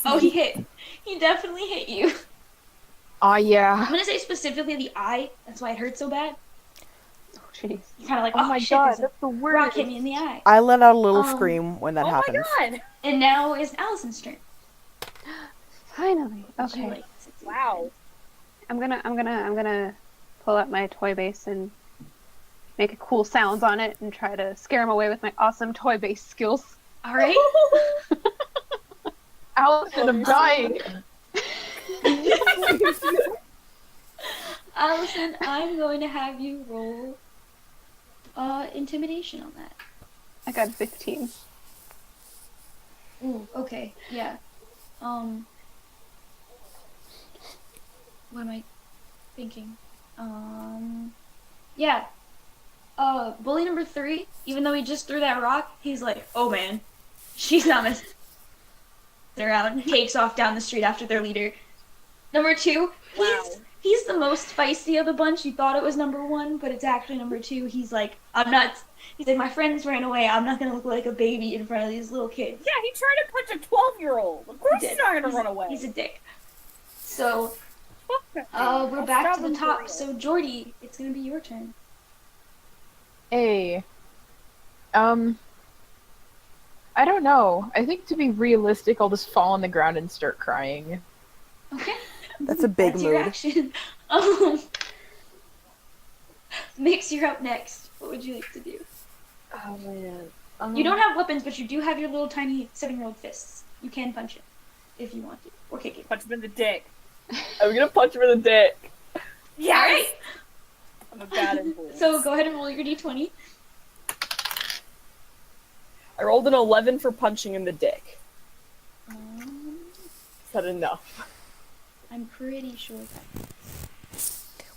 Oh, he hit. He definitely hit you. Aw, yeah. I'm gonna say specifically the eye. That's why it hurts so bad. Oh, jeez. You're kind of like, Oh my shit, god, there's that's the a worst. rock hit me in the eye. I let out a little Um, scream when that Oh happens. my god. And now is Allison's turn. Finally. Would you Okay. like to succeed? Wow. I'm gonna pull out my toy base and make cool sounds on it and try to scare him away with my awesome toy base skills. All right. Allison, I'm dying. Allison, I'm going to have you roll intimidation on that. I got a 15. Ooh, okay, yeah. What am I thinking? Yeah. Bully number 3, even though he just threw that rock, he's like, oh man, she's not messing around, takes off down the street after their leader. Number 2, Wow. he's the most feisty of the bunch. You thought it was number 1, but it's actually number 2. He's like, he's like, my friends ran away. I'm not gonna look like a baby in front of these little kids. Yeah, he tried to punch a 12-year-old. Of course He he's did. not gonna run away. He's a dick. So, we're I'll back stab to the him for top. real. So, Jordy, it's gonna be your turn. Hey. I don't know. I think to be realistic, I'll just fall on the ground and start crying. Okay. That's a big That's your mood. action. Mixx, you're up next. What would you like to do? Oh man. You don't have weapons, but you do have your little tiny 7-year-old fists. You can punch it if you want to, or kick it. Punch him in the dick. I'm gonna punch him in the dick. Yes! All right. I'm a bad influence. So go ahead and roll your d20. I rolled an 11 for punching in the dick. Um, Is that enough? I'm pretty sure that.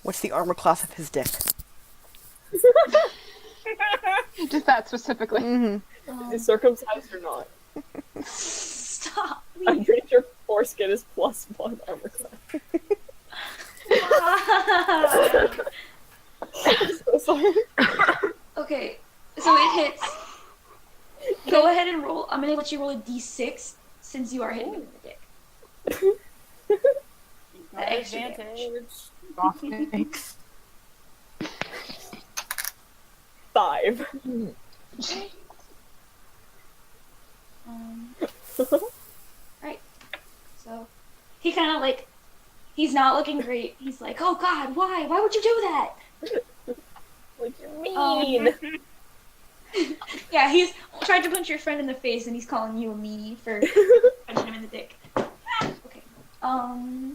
What's the armor class of his dick? Just that specifically. Mm-hmm. Is circumcised or not? Stop. I'm pretty sure foreskin is +1 armor class. So sorry. Okay, so it hits. Go ahead and roll. I'm gonna let you roll a d6 since you are hitting him in the dick. Got extra advantage. Thanks. 5. Right. So he kind of like, he's not looking great. He's like, oh God, why? Why would you do that? What you mean? Yeah, he's tried to punch your friend in the face, and he's calling you a meanie for punching him in the dick. Okay.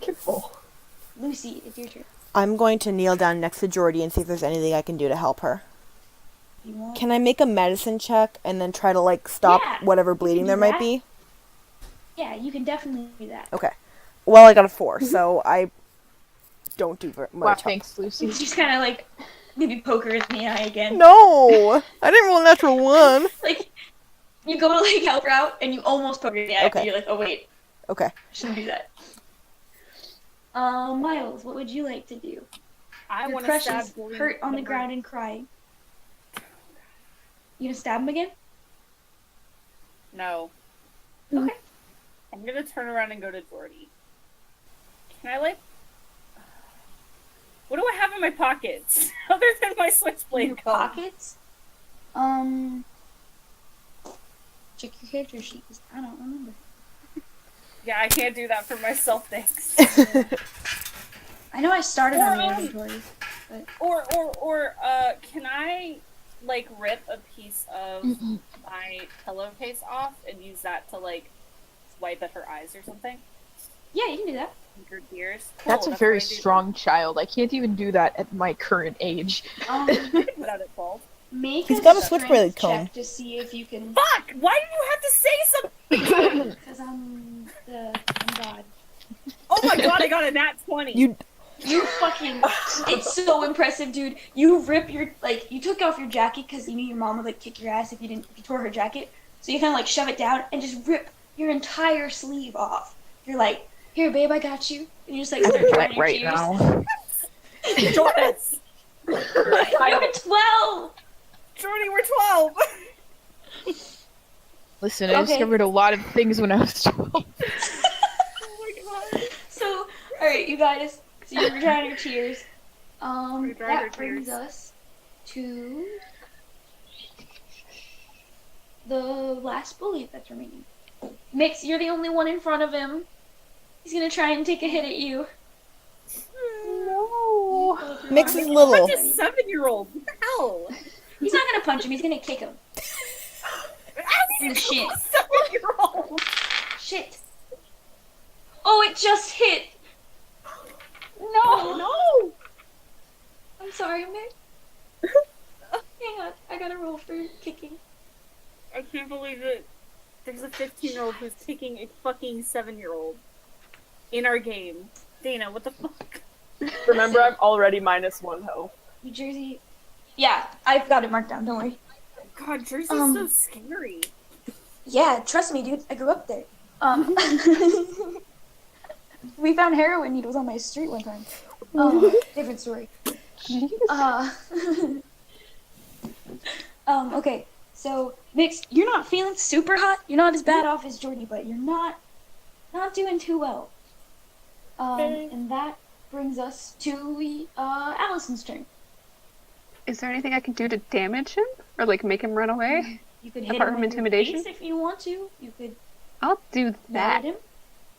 Careful. Lucy, it's your turn. I'm going to kneel down next to Jordy and see if there's anything I can do to help her. You want? Can I make a medicine check and then try to like stop Yeah, whatever you can bleeding do there might that. be? Yeah, you can definitely do that. Okay. Well, I got a 4, so I don't do very Wow, much. thanks, Lucy. Just kind of like maybe poke her in the eye again. No, I didn't roll a natural 1. Like you go to like help her out, and you almost poke her in the eye. Okay. And you're like, oh wait, Okay. I shouldn't do that. Miles, what would you like to do? I Your want to crush stab is Jordy hurt on the in ground and crying. You gonna stab him again? No. Okay. I'm gonna turn around and go to Jordy. Can I like? What do I have in my pockets other than my switchblade? Your gun? pockets? Check your character sheet. 'Cause I don't remember. Yeah, I can't do that for myself. Thanks. I know I started on the inventory. Or, can I like rip a piece of my pillowcase off and use that to like swipe at her eyes or something? Yeah, you can do that. Her tears. Cool, That's a what very I do. strong child. I can't even do that at my current age. Without it fault. Make He's a got a strength switchblade check comb. to see if you can. Fuck! Why do you have to say something? Because I'm God. Oh my god! I got a nat 20. You You fucking. It's so impressive, dude. You rip your you took off your jacket because you knew your mom would like kick your ass if you tore her jacket. So you kind of like shove it down and just rip your entire sleeve off. You're like, here, babe, I got you. And you just like start drying your tears. now. Jonas! You're 12. Jordy, we're 12! Listen, I Okay. discovered a lot of things when I was 12. Oh my god. So, alright, you guys. So you're drying your tears. We're drying That our brings tears. us to the last bully that's remaining. Mixx, you're the only one in front of him. He's gonna try and take a hit at you. No. Mixx is little. Punch a 7-year-old. What the hell? He's not gonna punch him, he's gonna kick him. In the shin. 7-year-old. Shit. Oh, it just hit! No, no! I'm sorry, Mixx. Hang on, I gotta roll for kicking. I can't believe it. There's a 15-year-old who's kicking a fucking 7-year-old in our game. Dana, what the fuck? Remember, I'm already -1 health. New Jersey. Yeah, I've got it marked down, don't worry. God, Jersey's so scary. Yeah, trust me, dude. I grew up there. We found heroin needles on my street one time. Different story. Okay. So, Mixx, you're not feeling super hot. You're not as bad off as Jordy, but you're not doing too well. And that brings us to Allison's turn. Is there anything I can do to damage him? Or like make him run away? You could hit Apart him from with your intimidation? face if you want to. You could I'll do that. hit him.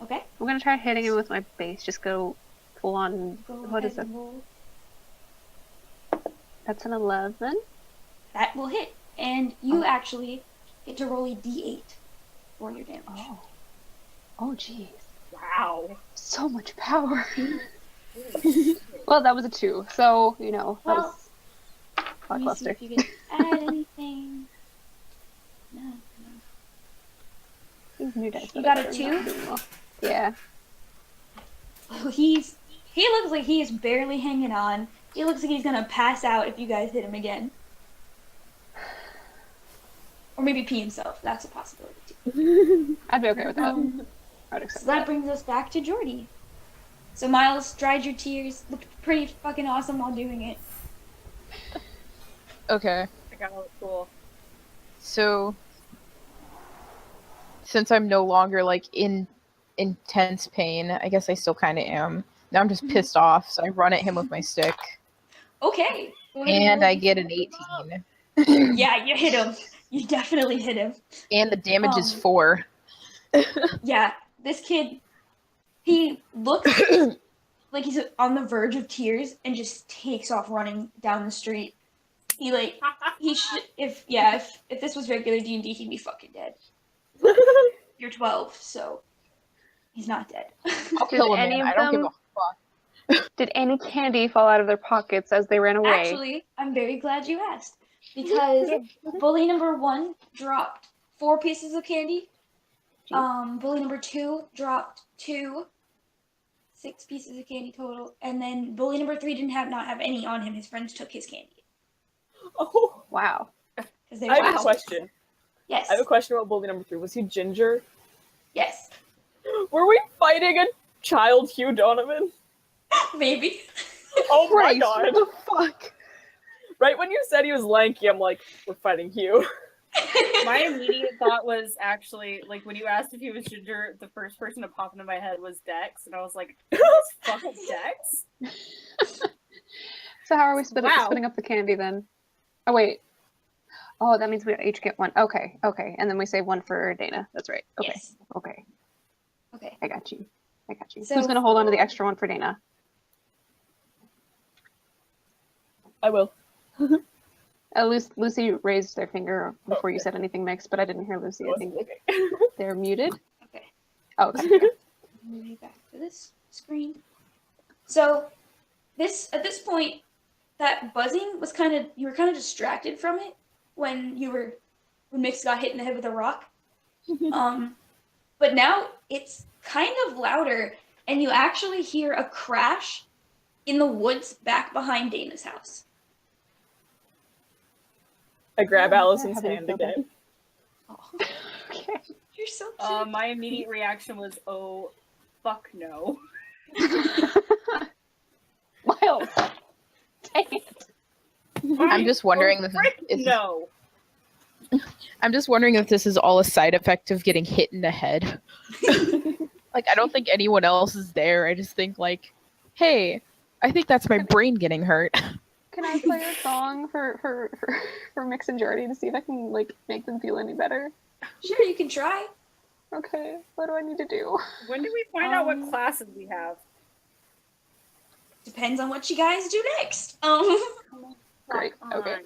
Okay. I'm gonna try hitting him with my base. Just go full on. Go What ahead is it? and roll. That's an 11. That will hit. And you actually get to roll a d8 for your damage. Oh. Oh, jeez. Wow. So much power. Well, that was a 2. So, you know, that Well, was let me see lackluster. if you can add anything. No. These new dice. You got a are not 2? doing well. Yeah. Oh, he looks like he is barely hanging on. He looks like he's gonna pass out if you guys hit him again. Or maybe pee himself. That's a possibility too. I'd be okay with that. I'd So accept that that. brings us back to Jordy. So Miles dried your tears, looked pretty fucking awesome while doing it. Okay. I got all cool. So, since I'm no longer like in intense pain, I guess I still kind of am. Now I'm just pissed off, so I run at him with my stick, Okay. Go ahead and roll I the- get an 18. Yeah, you hit him. You definitely hit him. And the damage is Um, 4. Yeah, this kid, he looks like he's on the verge of tears and just takes off running down the street. He like he should if this was regular D&D, he'd be fucking dead. You're 12, so he's not dead. I'll kill him, any man. of I don't give them- a fuck. Did any candy fall out of their pockets as they ran away? Actually, I'm very glad you asked because bully number 1 dropped 4 pieces of candy. Bully number 2 dropped 6 pieces of candy total, and then bully number 3 didn't not have any on him. His friends took his candy Oh, Wow. because they I have were a question. Yes. I have a question about bully number 3. Was he ginger? Yes. Were we fighting a child Hugh Donovan? Maybe. Oh my Christ, god. what the fuck? Right when you said he was lanky, I'm like, we're fighting Hugh. My immediate thought was actually, like, when you asked if he was ginger, the first person to pop into my head was Dex, and I was like, "Is fucking Dex?" So how are we splitting, Wow. splitting up the candy then? Oh wait. Oh, that means we each get one. Okay, okay. And then we save one for Dana. That's right. Okay. Yes. Okay. Okay. I got you. I got you. So- Who's gonna hold on to the extra one for Dana? I will. Lucy raised their finger before you said anything, Mixx, but I didn't hear Lucy. I think Okay. they're muted. Okay. Oh, okay. Move you back to this screen. So, at this point, that buzzing was you were kind of distracted from it when Mixx got hit in the head with a rock. But now it's kind of louder, and you actually hear a crash in the woods back behind Dana's house. I grab Oh, Allison's I haven't hand felt that. again. Oh, Okay. you're so cute. My immediate reaction was, "Oh, fuck no." Miles. Dang it. I'm just wondering if Frick is no. I'm just wondering if this is all a side effect of getting hit in the head. Like, I don't think anyone else is there. I just think, like, hey, I think that's my brain getting hurt. Can I play a song for Mixx and Jordy to see if I can like make them feel any better? Sure, you can try. Okay. What do I need to do? When do we find out what classes we have? Depends on what you guys do next. Great. Fuck Okay. on.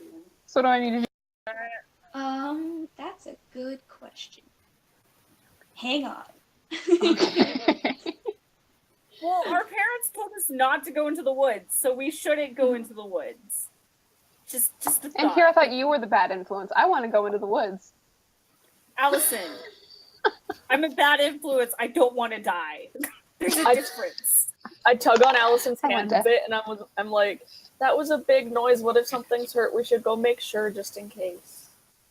So what do I need to do? That's a good question. Hang on. Well, our parents told us not to go into the woods, so we shouldn't go into the woods. Just a thought. And here I thought you were the bad influence. I want to go into the woods. Allison, I'm a bad influence. I don't want to die. There's a difference. I tug on Allison's I want hand a death. bit, and I'm like, that was a big noise. What if something's hurt? We should go make sure just in case.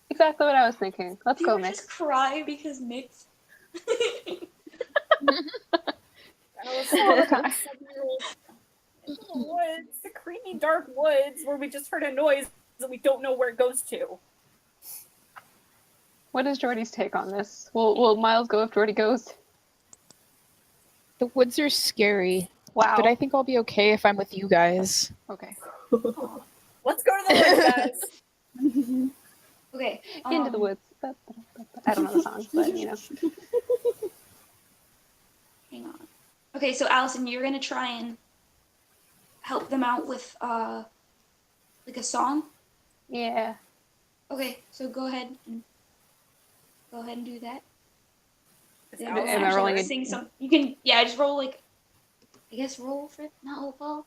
Exactly what I was thinking. Let's Do go, you Mixx. just cry because Mixx? Allison, All the time. 7-year-old in the woods, the creepy dark woods where we just heard a noise that we don't know where it goes to. What is Jordy's take on this? Will Miles go if Jordy goes? The woods are scary, Wow. but I think I'll be okay if I'm with you guys. Okay. Let's go to the woods, guys. Okay. Into the woods. I don't know the song, but you know. Hang on. Okay, so Allison, you're gonna try and help them out with like a song. Yeah. Okay, so go ahead and do that. Then Am I actually rolling a- sing some? You can just roll I guess roll for no. Well,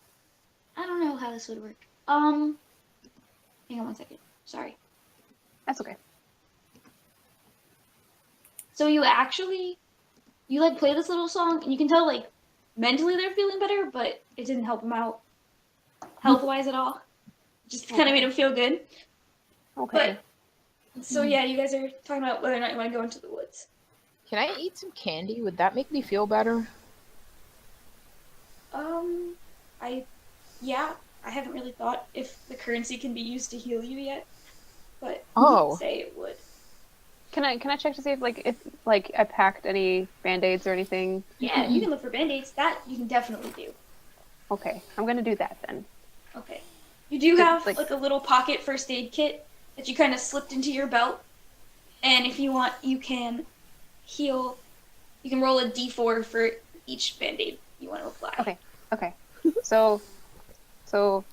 I don't know how this would work. Hang on 1 second. Sorry. That's okay. So you play this little song, and you can tell mentally they're feeling better, but it didn't help them out. health-wise at all. Just kind of made him feel good. Okay. But so yeah, you guys are talking about whether or not you want to go into the woods. Can I eat some candy? Would that make me feel better? I haven't really thought if the currency can be used to heal you yet, but Oh. I'd say it would. Can I check to see if I packed any band-aids or anything? Yeah, you can look for band-aids. That you can definitely do. Okay, I'm gonna do that then. Okay. You do have Like- like a little pocket first aid kit that you kind of slipped into your belt, and if you want, you can heal. You can roll a d4 for each band-aid you want to apply. Okay. Okay. So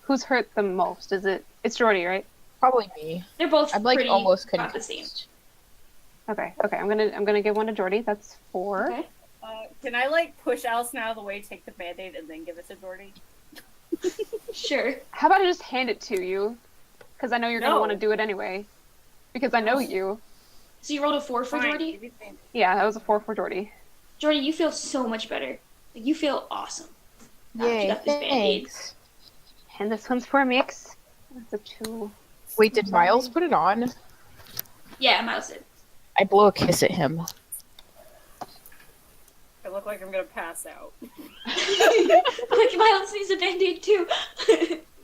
who's hurt the most? It's Jordy, right? Probably me. They're both I'm like pretty almost about the same. confused. Okay. I'm gonna give one to Jordy. That's 4. Okay. Can I like push Alison out of the way, take the band-aid, and then give it to Jordy? Sure. How about I just hand it to you? Because I know you're gonna No. want to do it anyway. Because I know you. So you rolled a 4 for Fine, Jordy? give me the band-aid. Yeah, that was a 4 for Jordy. Jordy, you feel so much better. Like, you feel awesome. Now that you Yay, got this Band-Aid. thanks. And this one's for Mixx. That's a 2. Wait, did Miles put it on? Yeah, Miles did. I blow a kiss at him. I look like I'm gonna pass out. Quick, Miles needs a Band-Aid too.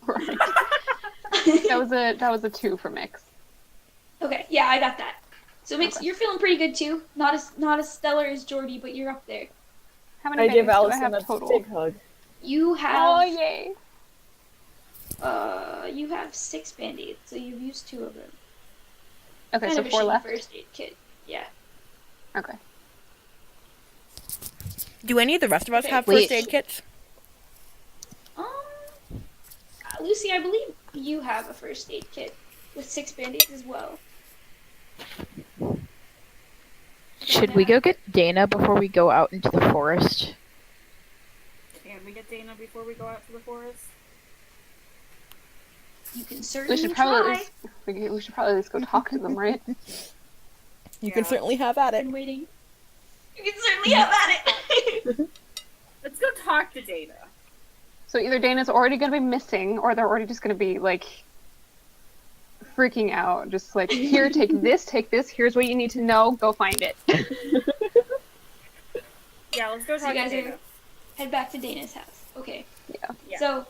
Right. That was a 2 for Mixx. Okay, yeah, I got that. So Mixx, Okay. you're feeling pretty good too. Not as stellar as Jordy, but you're up there. How many I give band-aids do I Alison have a total? big hug. You Oh have yay! you have 6 Band-Aids, so you've used 2 of them. Okay, Kind so of a 4 shitty left. first aid kit. Yeah. Okay. Do any of the rest of us Okay. have Wait. first aid kits? Lucy, I believe you have a first aid kit with 6 Band-Aids as well. Should we go get Dana before we go out into the forest? Can we get Dana before we go out to the forest? You can We certainly should probably try. we should probably at least go talk to them, right? You can Yeah. certainly have at it. Been waiting. You can certainly have at it. Let's go talk to Dana. So either Dana's already gonna be missing, or they're already just gonna be like freaking out. Just like, here, take this. Here's what you need to know. Go find it. Yeah, let's go So talk you to guys Dana. are head back to Dana's house. Okay. Yeah. Yeah. So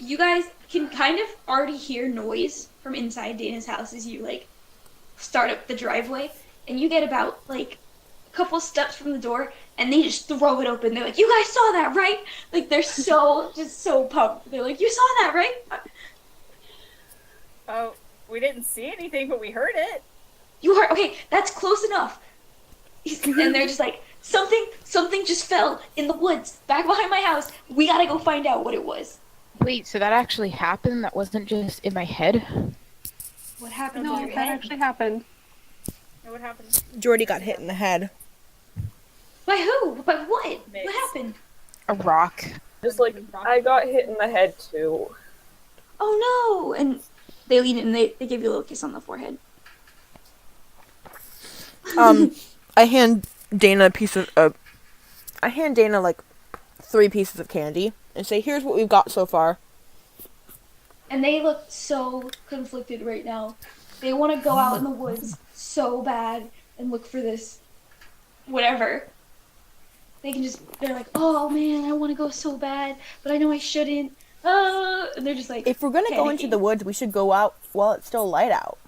you guys can kind of already hear noise from inside Dana's house as you like start up the driveway, and you get about like a couple steps from the door, and they just throw it open. They're like, "You guys saw that, right?" Like they're so just so pumped. They're like, "You saw that, right?" Oh, we didn't see anything, but we heard it. You heard? Okay, that's close enough. And they're just like, something just fell in the woods back behind my house. We gotta go find out what it was. Wait, so that actually happened? That wasn't just in my head? What happened No, to your that head? actually happened. Know what happened? Jordy got hit in the head. By who? By what? Mixx. What happened? A rock. Just like, I got hit in the head too. Oh no! And they lean in and they give you a little kiss on the forehead. I hand Dana a piece of I hand Dana like 3 pieces of candy and say, "Here's what we've got so far." And they look so conflicted right now. They want to go out in the woods so bad and look for this whatever. They're like, "Oh man, I want to go so bad, but I know I shouldn't." And they're just like, If we're gonna go into panicking. the woods, we should go out while it's still light out.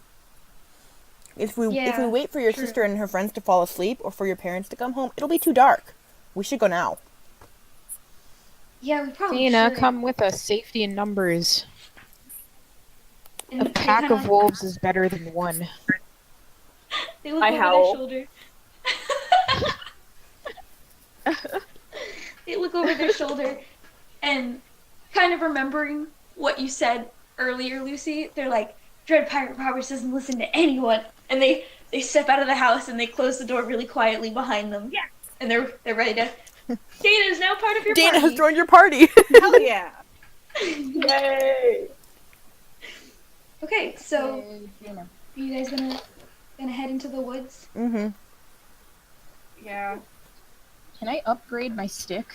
If we Yeah, wait for your true. sister and her friends to fall asleep, or for your parents to come home, it'll be too dark. We should go now. Yeah, we probably Dana, should. come with us. Safety in numbers. And A they pack kinda- of wolves is better than one. They look I over howl. their shoulder. They look over their shoulder and kind of remembering what you said earlier, Lucy. They're like, Dread Pirate Roberts doesn't listen to anyone. And they step out of the house and they close the door really quietly behind them. Yeah. And they're ready to... Dana is now part of your Dana party. has joined your party. Hell yeah! Yay! Okay, so are you guys gonna head into the woods? Mm-hmm. Yeah. Can I upgrade my stick?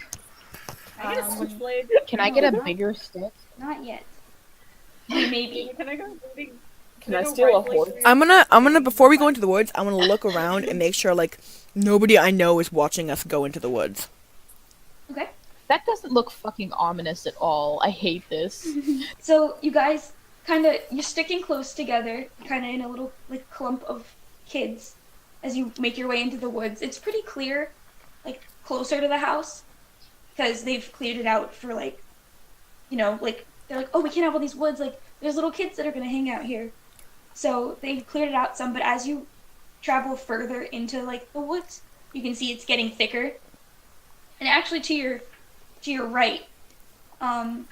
I get a switchblade. Can I get a bigger stick? Not yet. Maybe. Can I go? Can I steal a horse? I'm gonna before we go into the woods, I wanna look around and make sure like nobody I know is watching us go into the woods. Okay. That doesn't look fucking ominous at all. I hate this. So you guys you're sticking close together, kind of in a little like clump of kids as you make your way into the woods. It's pretty clear, like closer to the house, because they've cleared it out for like, like they're like, oh, we can't have all these woods. Like there's little kids that are gonna hang out here, so they've cleared it out some. But as you travel further into like the woods, you can see it's getting thicker, and actually to your right, go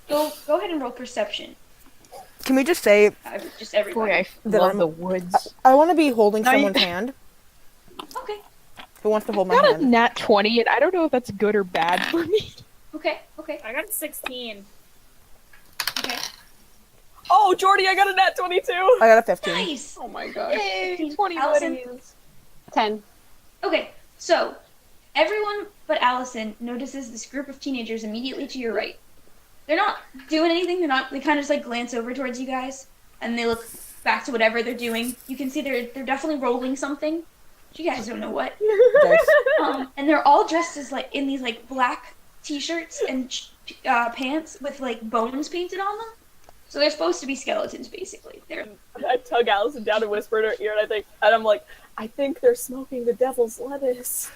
ahead and roll perception. Can we just say Just everybody. Boy, I That love I'm- the woods. I want to be holding No, you- someone's hand? Okay. Who wants to hold my Got a hand? nat 20, and I don't know if that's good or bad for me. Okay. I got a 16. Okay. Oh, Jordy, I got a nat 22. I got a 15. Nice. Oh my god. Yay, 20 Alison? buddies. 10. Okay, so everyone but Allison notices this group of teenagers immediately to your right. They're not doing anything. They kind of just like glance over towards you guys, and they look back to whatever they're doing. You can see they're definitely rolling something. But you guys don't know what. Dice. And they're all dressed as like in these like black t-shirts and pants with like bones painted on them. So they're supposed to be skeletons, basically. I tug Allison down and whisper in her ear, and I'm like, I think they're smoking the devil's lettuce.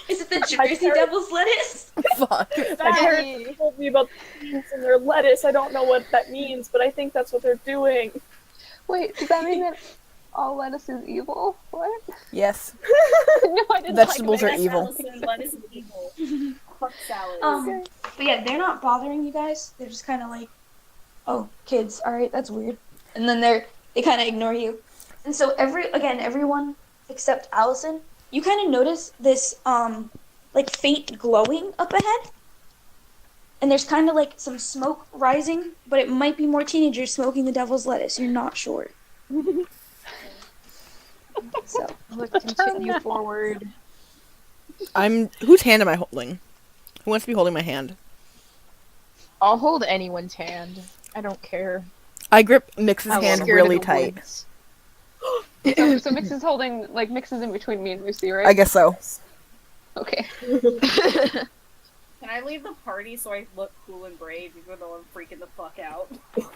Is it the Jersey Devil's lettuce? Fuck. My parents told me about the beans in their lettuce. I don't know what that means, but I think that's what they're doing. Wait, does that mean that all lettuce is evil? What? Yes. No, I didn't Vegetables like are that. evil. Allison, lettuce is evil. Fuck salad. But yeah, they're not bothering you guys. They're just kind of like, oh, kids, all right, that's weird. And then they kind of ignore you. And so everyone except Allison, you kind of notice this like faint glowing up ahead. And there's kind of like some smoke rising, but it might be more teenagers smoking the devil's lettuce. You're not sure. So Let's continue forward. Whose hand am I holding? Who wants to be holding my hand? I'll hold anyone's hand. I don't care. I grip Mix's I'm hand scared of really the tight. woods. So Mixx is holding, like, Mixx is in between me and Lucy, right? I guess so. Okay. Can I leave the party so I look cool and brave, even though I'm freaking the fuck out?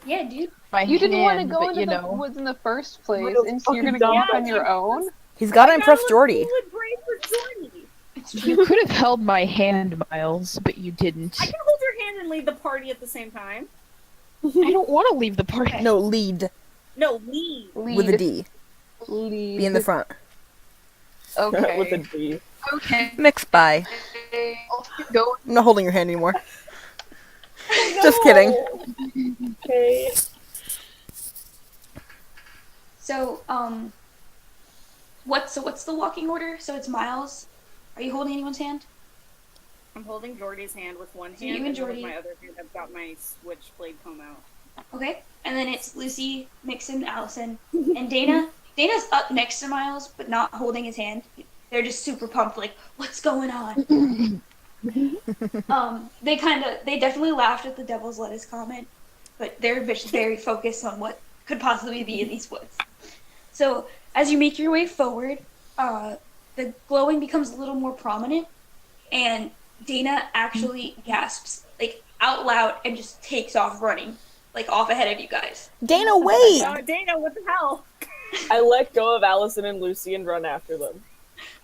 yeah, dude. My You didn't want to hand, go but, into you the know. woods in the first place, Little and so you're fucking gonna go dumb off on your own? He's got to I impress look Jordy. Cool and brave for Jordy. You could have held my hand, Miles, but you didn't. I can hold your hand and lead the party at the same time. I don't want to leave the party. No, lead No, lead. with a D. Lead. Be in the front. Okay. With a D. Okay. Mixx, bye. Go. I'm not holding your hand anymore. Just kidding. Okay. So what's the walking order? So it's Miles. Are you holding anyone's hand? I'm holding Jordy's hand with one hand, So you and then Jordy- with my other hand I've got my switchblade comb out. Okay. And then it's Lucy, Mixx, and Allison. And Dana. Dana's up next to Miles, but not holding his hand. They're just super pumped, like, what's going on? They definitely laughed at the devil's lettuce comment, but they're very focused on what could possibly be in these woods. So as you make your way forward, the glowing becomes a little more prominent, and Dana actually gasps, like, out loud and just takes off running, like, off ahead of you guys. Dana, wait! Dana, what the hell? I let go of Allison and Lucy and run after them.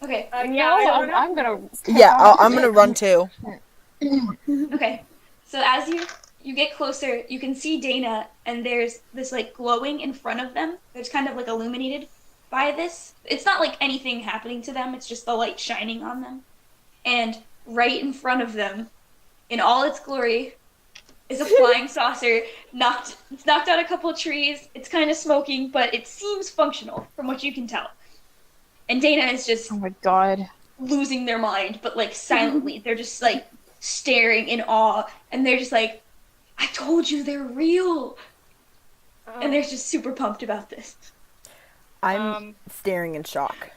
Okay. I'm gonna. Yeah, I'm gonna run too. Okay, so as you get closer, you can see Dana, and there's this like glowing in front of them. There's kind of like illuminated by this. It's not like anything happening to them. It's just the light shining on them. And right in front of them, in all its glory, is a flying saucer. It's knocked out a couple of trees. It's kind of smoking, but it seems functional from what you can tell. And Dana is just Oh my god. losing their mind, but like silently. They're just like staring in awe, and they're just like, I told you they're real. And they're just super pumped about this. I'm staring in shock.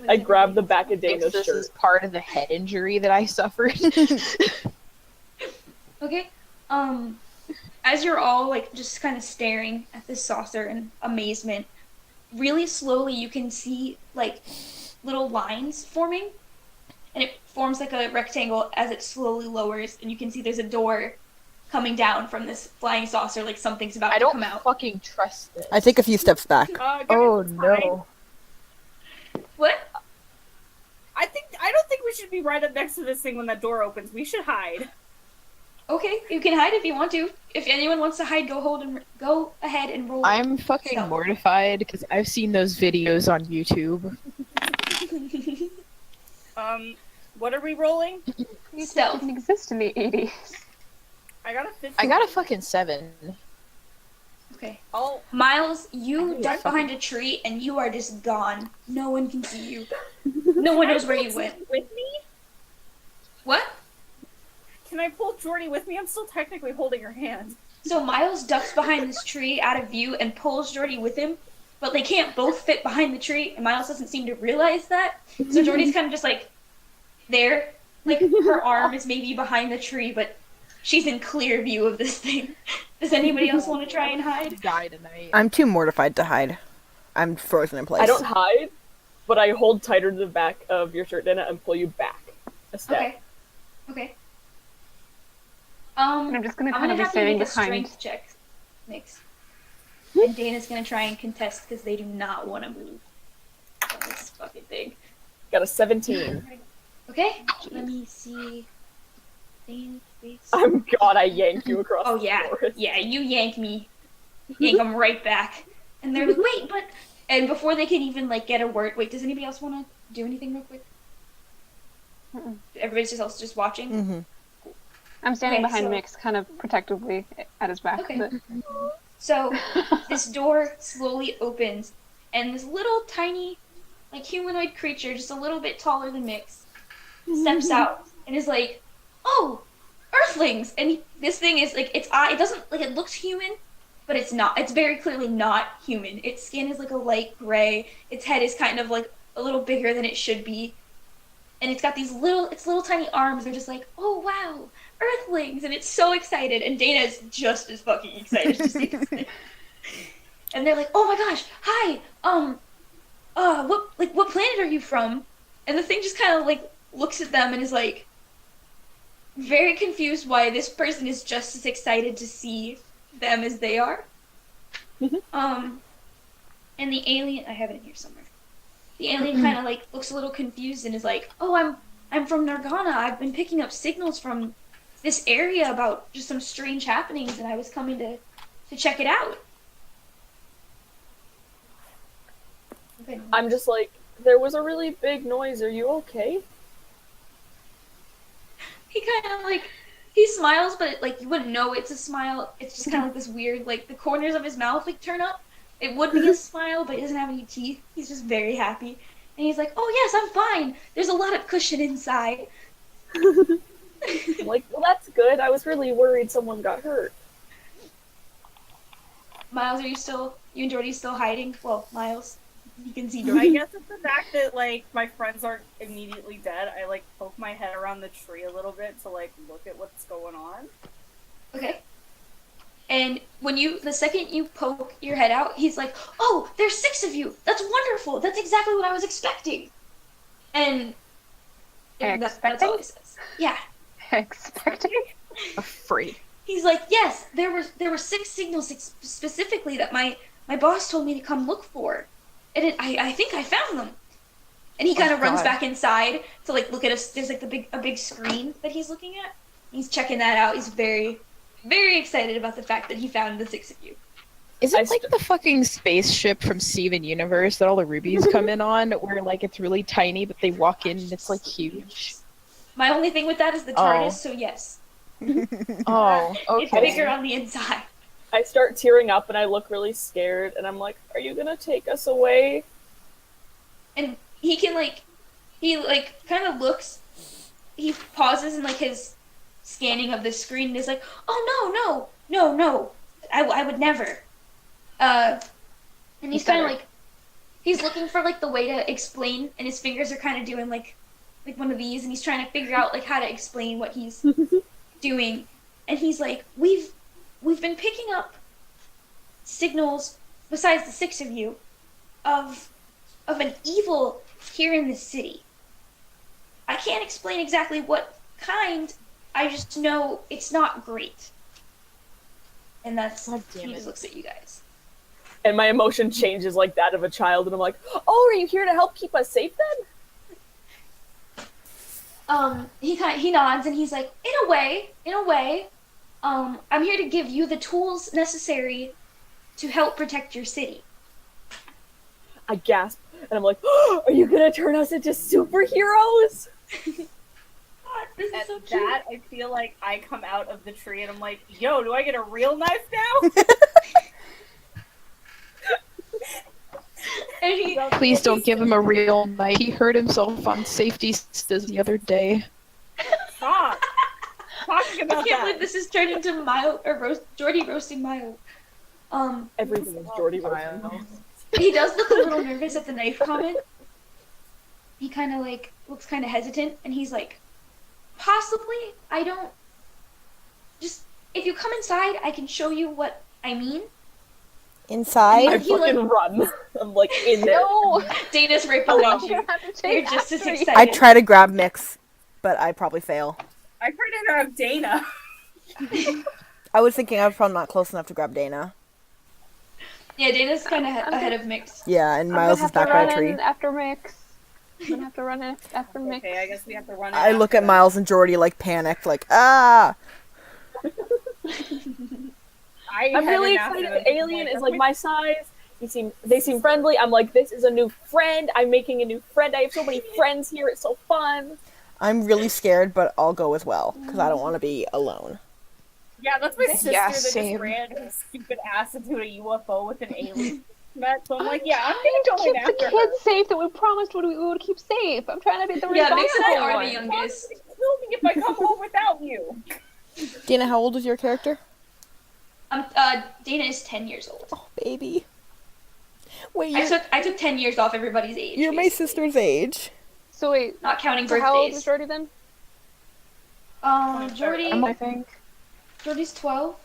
I grab the back of Thinks Dana's this shirt. is part of the head injury that I suffered. Okay. As you're all like just kind of staring at this saucer in amazement, really slowly you can see like little lines forming, and it forms like a rectangle as it slowly lowers, and you can see there's a door coming down from this flying saucer, like something's about I to don't come out. fucking trust this. I take a few steps back. Guys, Oh it's fine. no. What? I don't think we should be right up next to this thing when that door opens. We should hide. Okay, you can hide if you want to. If anyone wants to hide, go ahead and roll. I'm fucking Stealth. mortified because I've seen those videos on YouTube. What are we rolling? Stealth. Didn't exist in the 80s. I got a 15. I got a fucking 7. Okay. Oh, Miles, you Ooh, duck fucking- behind a tree and you are just gone. No one can see you. No one knows where you went. with me? What? Can I pull Jordy with me? I'm still technically holding her hand. So Miles ducks behind this tree out of view and pulls Jordy with him, but they can't both fit behind the tree, and Miles doesn't seem to realize that. So Jordy's kind of just like there, like her arm is maybe behind the tree, but she's in clear view of this thing. Does anybody else want to try and hide? Die tonight. I'm too mortified to hide. I'm frozen in place. I don't hide, but I hold tighter to the back of your shirt, Dana, and pull you back a step. Okay. Okay. I'm just gonna I'm kind gonna of be have to standing make a behind. strength check, Mixx. And Dana's gonna try and contest because they do not want to move on this fucking thing. Got a 17. Okay, let me see. Dana's face. I'm God, I yank you across Oh the yeah, forest. yeah, you yank me, yank them right back, and they're like, wait, but, and before they can even like get a word, wait, does anybody else want to do anything real quick? Mm-mm. Everybody's just watching. Mm-hmm. I'm standing Okay, behind so- Mixx, kind of protectively at his back. Okay. But So this door slowly opens, and this little tiny, like humanoid creature, just a little bit taller than Mixx, steps out and is like, "Oh, Earthlings!" And this thing is like its eye. It doesn't like it looks human, but it's not. It's very clearly not human. Its skin is like a light gray. Its head is kind of like a little bigger than it should be, and it's got these little tiny arms. They're just like, "Oh wow, Earthlings!" And it's so excited. And Dana is just as fucking excited to see this thing. And they're like, "Oh my gosh, hi, what planet are you from?" And the thing just kind of like looks at them and is like very confused why this person is just as excited to see them as they are. And the alien, I have it in here somewhere. The alien kind of like looks a little confused and is like, "Oh, I'm from Nargana. I've been picking up signals from this area about just some strange happenings, and I was coming to check it out." Okay. I'm just like, there was a really big noise. Are you okay? He kind of like, he smiles, but like you wouldn't know it's a smile. It's just kind of like this weird, like the corners of his mouth like turn up. It would be a smile, but he doesn't have any teeth. He's just very happy. And he's like, "Oh yes, I'm fine. There's a lot of cushion inside." I'm like, well, that's good. I was really worried someone got hurt. Miles, you and Jordy still hiding? Well, Miles, you can see I Jordy. guess it's the fact that like my friends aren't immediately dead. I like poke my head around the tree a little bit to like look at what's going on. Okay. And the second you poke your head out, he's like, "Oh, there's 6 of you. That's wonderful. That's exactly what I was expecting." And that's all he says. Yeah. expecting. Afraid. He's like, "Yes, there were 6 signals specifically that my boss told me to come look for, and I think I found them." And he kind of runs God. back inside to like look at us. There's like a big screen that he's looking at. He's checking that out. He's very, very excited about the fact that he found the 6 of you. Is I it like the fucking spaceship from Steven Universe that all the rubies come in on, where like it's really tiny, but they walk in and it's like huge? My only thing with that is the Oh. TARDIS. So yes, Oh, it's okay. bigger on the inside. I start tearing up and I look really scared and I'm like, are you gonna take us away? And he kind of looks. He pauses in like his scanning of the screen and is like, "Oh no, I would never." And he's kind of like, he's looking for like the way to explain, and his fingers are kind of doing like one of these, and he's trying to figure out like how to explain what he's doing. And he's like, we've been picking up signals, besides the 6 of you, of an evil here in this city. I can't explain exactly what kind. I just know it's not great. And that's, he just looks at you guys. And my emotion changes like that of a child, and I'm like, oh, are you here to help keep us safe then? He nods and he's like, in a way, I'm here to give you the tools necessary to help protect your city. I gasp, and I'm like, oh, are you gonna turn us into superheroes? God, this is At so cute. that, I feel like I come out of the tree and I'm like, yo, do I get a real knife now? And he, Please don't give him a real knife. He hurt himself on safety stairs the other day. Stop talking I about can't that. believe this has turned into Jordy roasting Milo. Everything is Jordy roasting. He does look a little nervous at the knife comment. He kind of like looks kind of hesitant, and he's like, possibly, I don't. Just if you come inside, I can show you what I mean. Inside? I He, like- fucking run. I'm like in there. No! Dana's right behind you. have to You're chase just as after you. excited. I try to grab Mixx, but I probably fail. I tried to grab Dana. I was thinking I was probably not close enough to grab Dana. Yeah, Dana's kind of ahead of Mixx. Yeah, and I'm Miles gonna is have back to by run a tree. in after Mixx. I'm gonna have to run in after Mixx. Okay, I guess we have to run. I look after at them. Miles and Jordy like panicked, like, ah! I'm really excited. The alien is like my size. They seem friendly. I'm like, this is a new friend. I'm making a new friend. I have so many friends here. It's so fun. I'm really scared, but I'll go as well, because I don't want to be alone. Yeah, that's my sister Yeah, that same. just ran her stupid ass into a UFO with an alien. So I'm like, yeah, I'm to gonna go in keep the after her. kids safe that we promised we would keep safe. I'm trying to be the Yeah, responsible Mixx and I are one. the youngest. Kill me if I come home without you. Dana, how old is your character? Dana is 10 years old. Oh, baby. Wait, I took 10 years off everybody's age. you're my basically. sister's age. So wait, Not counting so how old is birthdays. Jordy then? Jordy. I think. Jordy's 12. Is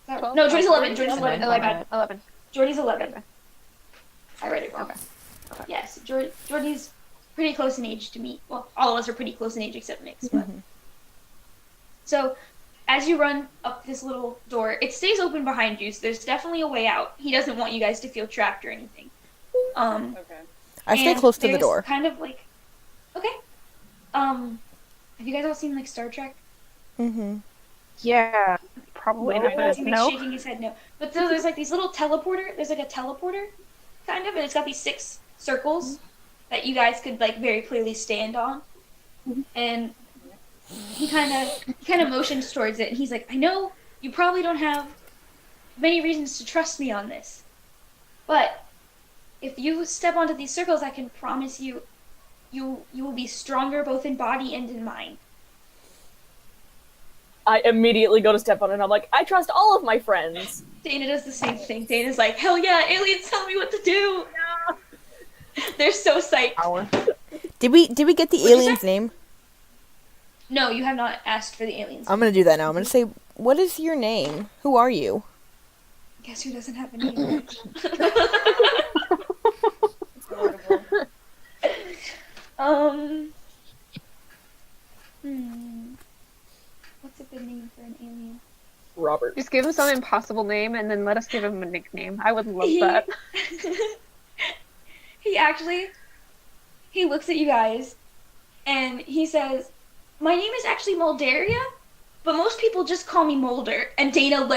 that- 12? No, Jordy's 11. Jordy's Jordy's 11. My 11. bad. 11. Jordy's 11. I read it wrong. Okay. Yes, Jordy's pretty close in age to me. Well, all of us are pretty close in age except Mixx. But so, as you run up this little door, it stays open behind you. So there's definitely a way out. He doesn't want you guys to feel trapped or anything. Okay. I stay and close to the there's door. Kind of like, okay. Have you guys all seen like Star Trek? Mm-hmm. Yeah, probably No, not. I He's No. shaking his head no. But so there's like these little teleporter. There's like a teleporter, kind of, and it's got these 6 circles that you guys could like very clearly stand on. And he kind of motions towards it, and he's like, "I know you probably don't have many reasons to trust me on this, but if you step onto these circles, I can promise you, you will be stronger both in body and in mind." I immediately go to step on it, and I'm like, I trust all of my friends. Dana does the same thing. Dana's like, "Hell yeah, aliens tell me what to do." They're so psyched. Did we get the alien's name? No, you have not asked for the aliens. I'm gonna do that now. I'm gonna say, what is your name? Who are you? Guess who doesn't have a name? What's a good name for an alien? Robert. Just give him some impossible name and then let us give him a nickname. I would love He- that. he looks at you guys and he says, "My name is actually Moldaria, but most people just call me Molder." And Dana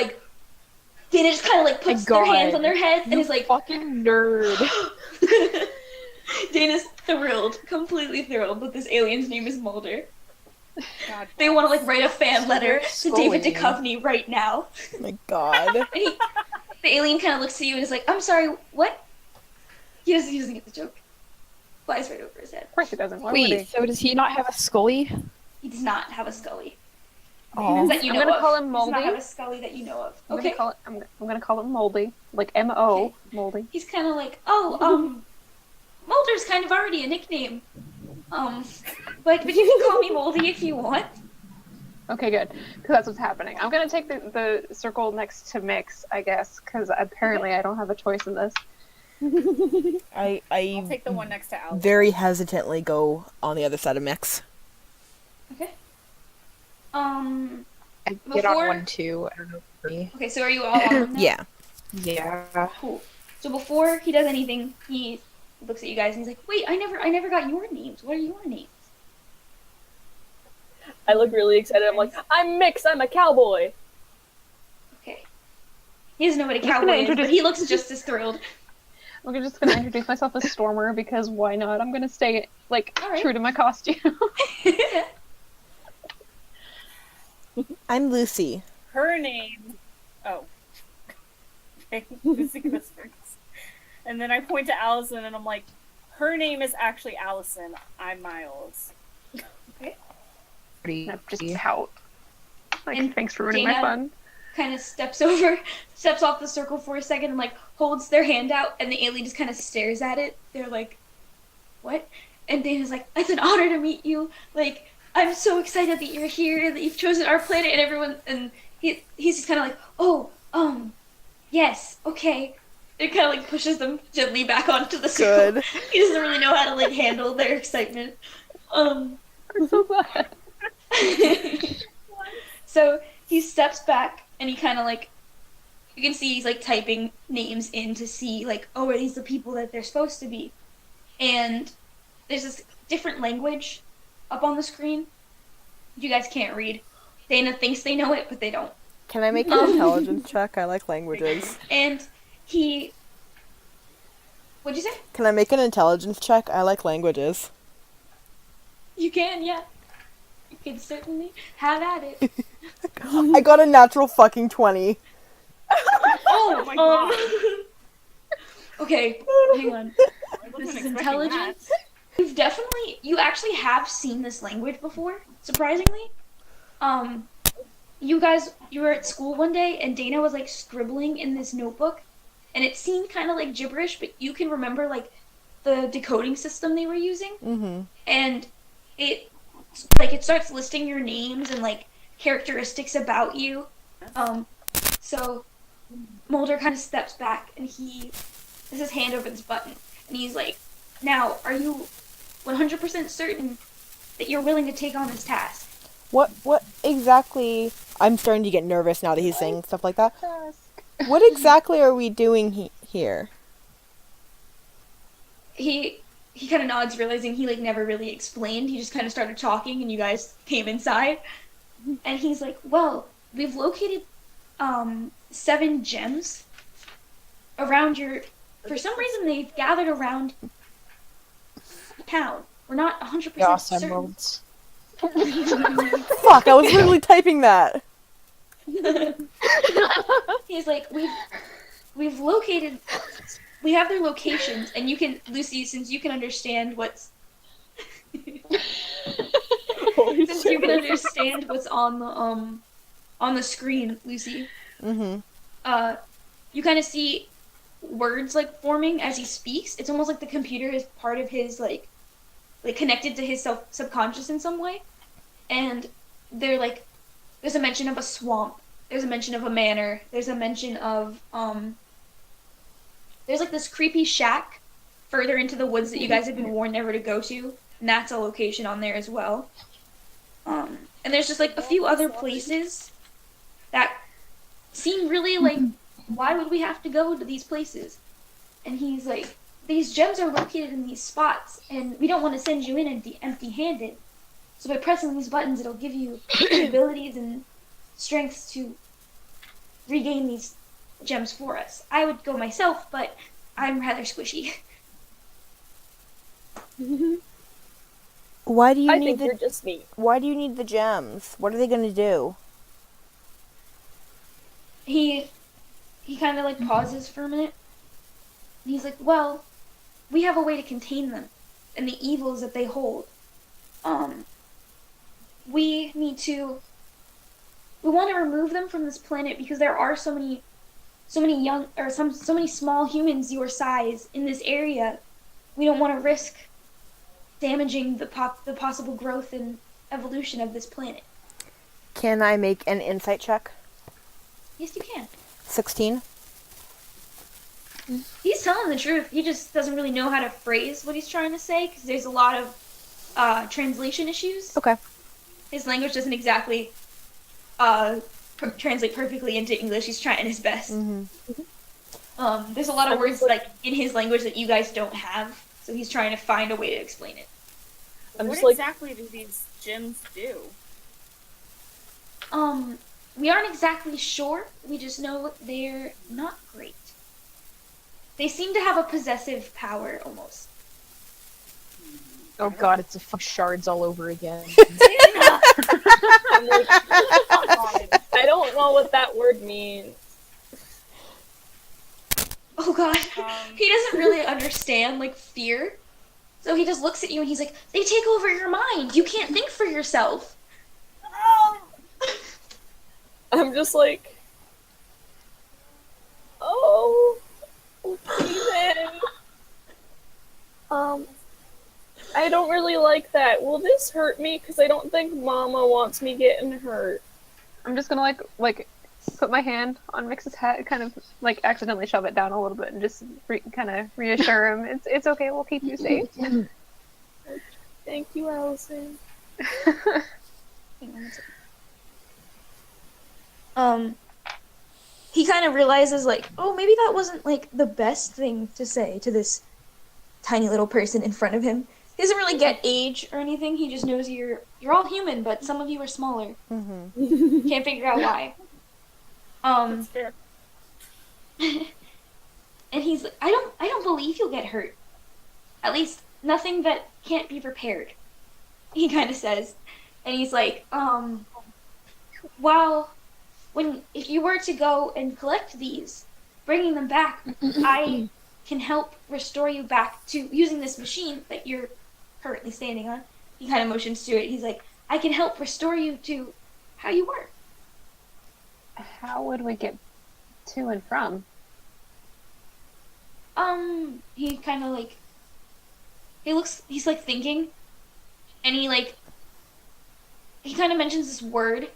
just kind of like puts their hands on their heads and is like, Fucking nerd. Dana's thrilled, completely thrilled that this alien's name is Molder. God, They want to like write a fan letter to David Scully. Duchovny right now. Oh my god. And the alien kind of looks at you and is like, "I'm sorry, what?" He doesn't get the joke. Flies right over his head. Of course he doesn't. Why would he? Wait, so does he not have a Scully? He does not have a Scully. Oh. That you I'm know gonna of. call him He does not Moldy. have a Scully that you know of. I'm Okay. gonna call it. I'm gonna call it Moldy, like M-O, Moldy. He's kind of like, "Oh, kind of already a nickname. But you can call me Moldy if you want. Okay, good. Because that's what's happening. I'm gonna take the circle next to Mixx, I guess, because apparently I don't have a choice in this. I I'll take the one next to Alison. very hesitantly go on the other side of Mixx. Okay. I get on Before- one too. I don't know for me. Okay, so are you all on them now? Yeah. Yeah. Cool. So before he does anything, he looks at you guys and he's like, "Wait, I never got your names. What are your names?" I look really excited. I'm like, I'm Mixx. I'm a cowboy. Okay. He doesn't know what a I'm just gonna cowboy is, introduce- but he looks just as thrilled. I'm just gonna introduce myself as Stormer because why not? I'm gonna stay like All right. true to my costume. I'm Lucy. Her name. Oh. Okay, Lucy goes first. And then I point to Alison and I'm like, her name is actually Alison. I'm Miles. Pretty. I just pout. Like, And thanks for ruining my Dana- fun. Kind of steps off the circle for a second and like holds their hand out, and the alien just kind of stares at it. They're like, "What?" And Dana's like, "It's an honor to meet you. Like, I'm so excited that you're here, that you've chosen our planet." And everyone, and he's just kind of like, "Oh, yes, okay." It kind of like pushes them gently back onto the circle. Good. He doesn't really know how to like handle their excitement. I'm so glad. So he steps back and he kind of like, you can see he's like typing names in to see like, oh, are these the people that they're supposed to be? And there's this different language up on the screen. You guys can't read. Dana thinks they know it, but they don't. Can I make an intelligence check? I like languages. And what'd you say? Can I make an intelligence check? I like languages. You can, yeah. You can certainly have at it. I got a natural fucking 20. Oh my God. Okay, hang on. This is intelligence. You actually have seen this language before, surprisingly. You were at school one day and Dana was like scribbling in this notebook and it seemed kind of like gibberish, but you can remember like the decoding system they were using. Mm-hmm. And it starts listing your names and like characteristics about you. So Mulder kind of steps back and he has his hand over this button and he's like, "Now, are you 100% certain that you're willing to take on this task?" What exactly... I'm starting to get nervous now that he's saying stuff like that. What exactly are we doing here? He kind of nods, realizing he like never really explained. He just kind of started talking and you guys came inside. And he's like, "Well, we've located 7 gems around your... For some reason, they've gathered around town. We're not 100% Gosh, certain." emeralds. Fuck, I was literally typing that. He's like, we've located... We have their locations, and you can... Lucy, since you can understand what's... Since you can understand what's on the screen, Lucy, Mm-hmm. you kind of see words like forming as he speaks. It's almost like the computer is part of his like connected to his subconscious in some way. And they're like, there's a mention of a swamp. There's a mention of a manor. There's a mention of there's like this creepy shack further into the woods that you guys have been warned never to go to, and that's a location on there as well. And there's just like a few other places that seem really like, why would we have to go to these places? And he's like, these gems are located in these spots, and we don't want to send you in empty-handed. So by pressing these buttons, it'll give you the abilities and strengths to regain these gems for us. I would go myself, but I'm rather squishy. Why do you I need think you're just neat. Why do you need the gems? What are they gonna do? He kind of like pauses for a minute. And he's like, well, we have a way to contain them and the evils that they hold. We want to remove them from this planet because there are so many young, or so many small humans your size in this area we don't want to risk damaging the possible growth and evolution of this planet. Can I make an insight check? Yes, you can. 16. He's telling the truth. He just doesn't really know how to phrase what he's trying to say because there's a lot of translation issues. Okay. His language doesn't exactly translate perfectly into English. He's trying his best. There's a lot of words like in his language that you guys don't have, so he's trying to find a way to explain it. What exactly do these gyms do? We aren't exactly sure. We just know they're not great. They seem to have a possessive power, almost. Oh god, it's a shards all over again. I'm like, I don't know what that word means. Oh god. He doesn't really understand, like, fear. So he just looks at you and he's like, they take over your mind. You can't think for yourself. I'm just like, oh, Steven. I don't really like that. Will this hurt me? Because I don't think Mama wants me getting hurt. I'm just gonna like put my hand on Mix's hat, kind of like accidentally shove it down a little bit, and just kind of reassure him it's okay. We'll keep you safe. Thank you, Alison. He kind of realizes, like, oh, maybe that wasn't, like, the best thing to say to this tiny little person in front of him. He doesn't really get age or anything. He just knows you're all human, but some of you are smaller. Can't figure out why. That's fair. And he's like, I don't believe you'll get hurt. At least nothing that can't be repaired. He kind of says, and he's like, if you were to go and collect these, bringing them back, I can help restore you back to using this machine that you're currently standing on. He kind of motions to it. He's like, I can help restore you to how you were. How would we get to and from? He kind of like, he's like thinking, and he kind of mentions this word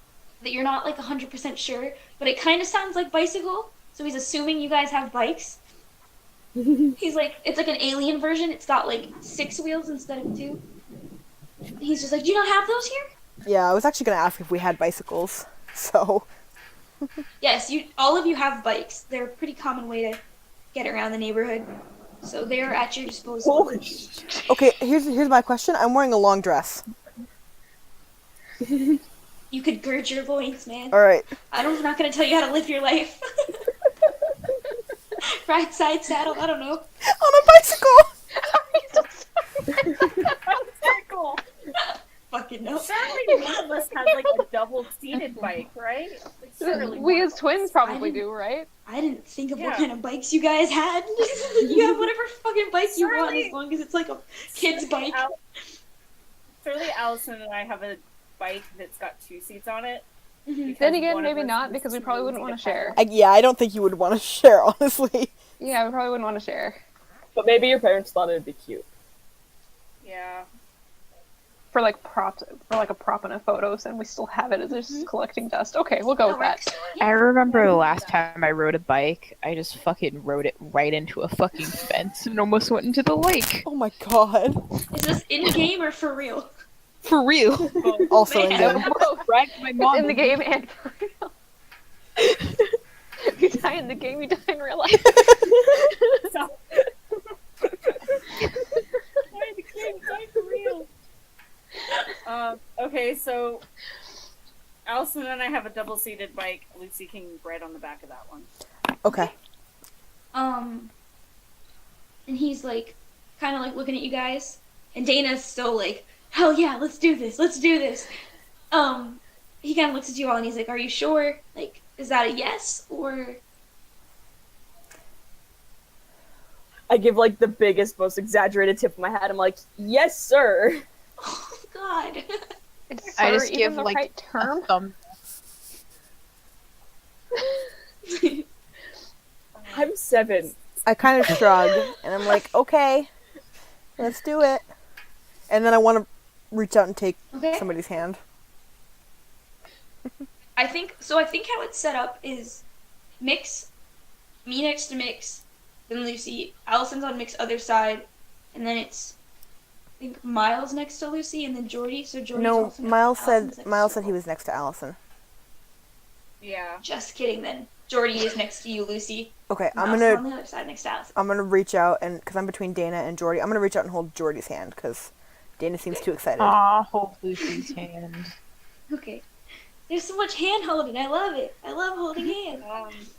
that you're not like 100% sure, but it kind of sounds like bicycle, so he's assuming you guys have bikes. He's like, it's like an alien version, it's got like 6 wheels instead of 2. He's just like, do you not have those here? Yeah, I was actually going to ask if we had bicycles, so... Yes, all of you have bikes. They're a pretty common way to get around the neighborhood, so they are at your disposal. Okay, here's my question. I'm wearing a long dress. You could gird your loins, man. Alright. I'm not going to tell you how to live your life. Right side saddle, I don't know. On a bicycle! Bicycle! Fucking no. Surely one of us has like a double-seated bike, right? Like, surely We one as of twins us. probably do, right? I didn't think of what Yeah. kind of bikes you guys had. You have whatever fucking bike you want, Surely- as long as it's like a kid's bike. Surely Alison and I have a bike that's got 2 seats on it. Mhm. because Then again, one of maybe us not, is because we too probably lazy wouldn't want to pedal. share. Yeah, I don't think you would want to share, honestly. Yeah, we probably wouldn't want to share. But maybe your parents thought it'd be cute. Yeah. For like a prop in a photo, and we still have it as just collecting dust. Okay, we'll go with that. I remember the last time I rode a bike, I just fucking rode it right into a fucking fence and almost went into the lake. Oh my god. Is this in-game or for real? For real. Also in Man. game. Dragged my mom. In the game and for real. If you die in the game, you die in real life. So- Why the kid die for real? Okay, so Alison and I have a double-seated bike. Lucy can ride on the back of that one. Okay. And he's like, kind of like looking at you guys, and Dana's still like, hell yeah, let's do this. He kind of looks at you all and he's like, are you sure? Like, is that a yes or? I give like the biggest, most exaggerated tip of my head. I'm like, yes, sir. Oh God. I just Even give the like right term. a thumb. I'm 7. I kind of shrug, and I'm like, okay. Let's do it. And then I want to reach out and take Okay. somebody's hand. I think how it's set up is Mixx, me next to Mixx, then Lucy, Allison's on Mixx's other side, and then it's I think Miles next to Lucy, and then Jordy. So Jordy's No, also Miles Allison's said next to he was next to Allison. Yeah. Just kidding. Then Jordy is next to you, Lucy. Okay, Miles is on the other side next to Allison. I'm gonna reach out and because I'm between Dana and Jordy, I'm gonna reach out and hold Jordy's hand because Dana seems too excited. Aw, hold Lucy's hand. Okay. There's so much hand holding. I love it. I love holding hands.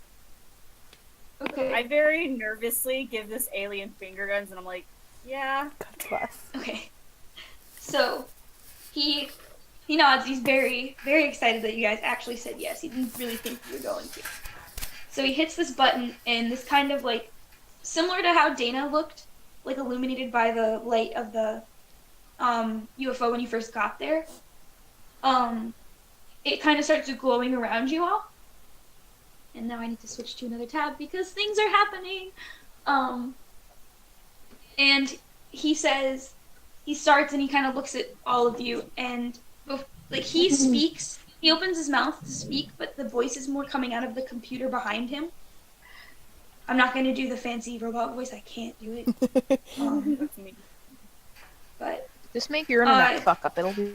Okay. I very nervously give this alien finger guns, and I'm like, yeah. God bless. Okay. So, he nods. He's very, very excited that you guys actually said yes. He didn't really think you were going to. So he hits this button, and this kind of like, similar to how Dana looked, like illuminated by the light of the UFO when you first got there. It kind of starts glowing around you all. And now I need to switch to another tab because things are happening. And he says, he starts and he kind of looks at all of you, and like he speaks, he opens his mouth to speak, but the voice is more coming out of the computer behind him. I'm not going to do the fancy robot voice, I can't do it. That's me. But Just make your internet fuck up. It'll be.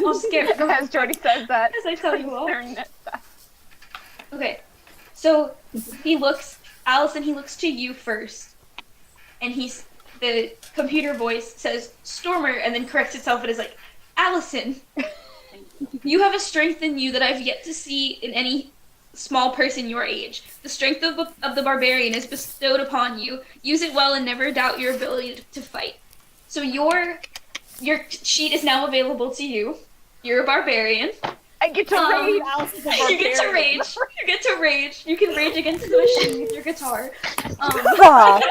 I'll skip As Jordy says that. as I tell you all. Their net stuff. Okay, so he looks, Allison, he looks to you first, and the computer voice says Stormer, and then corrects itself and is like, Allison, you have a strength in you that I've yet to see in any small person your age. The strength of the barbarian is bestowed upon you. Use it well and never doubt your ability to fight. So your sheet is now available to you. You're a barbarian. I get to rage. Allison's a You get to barbarian. rage. You get to rage. You can rage against the machine with your guitar. Fuck.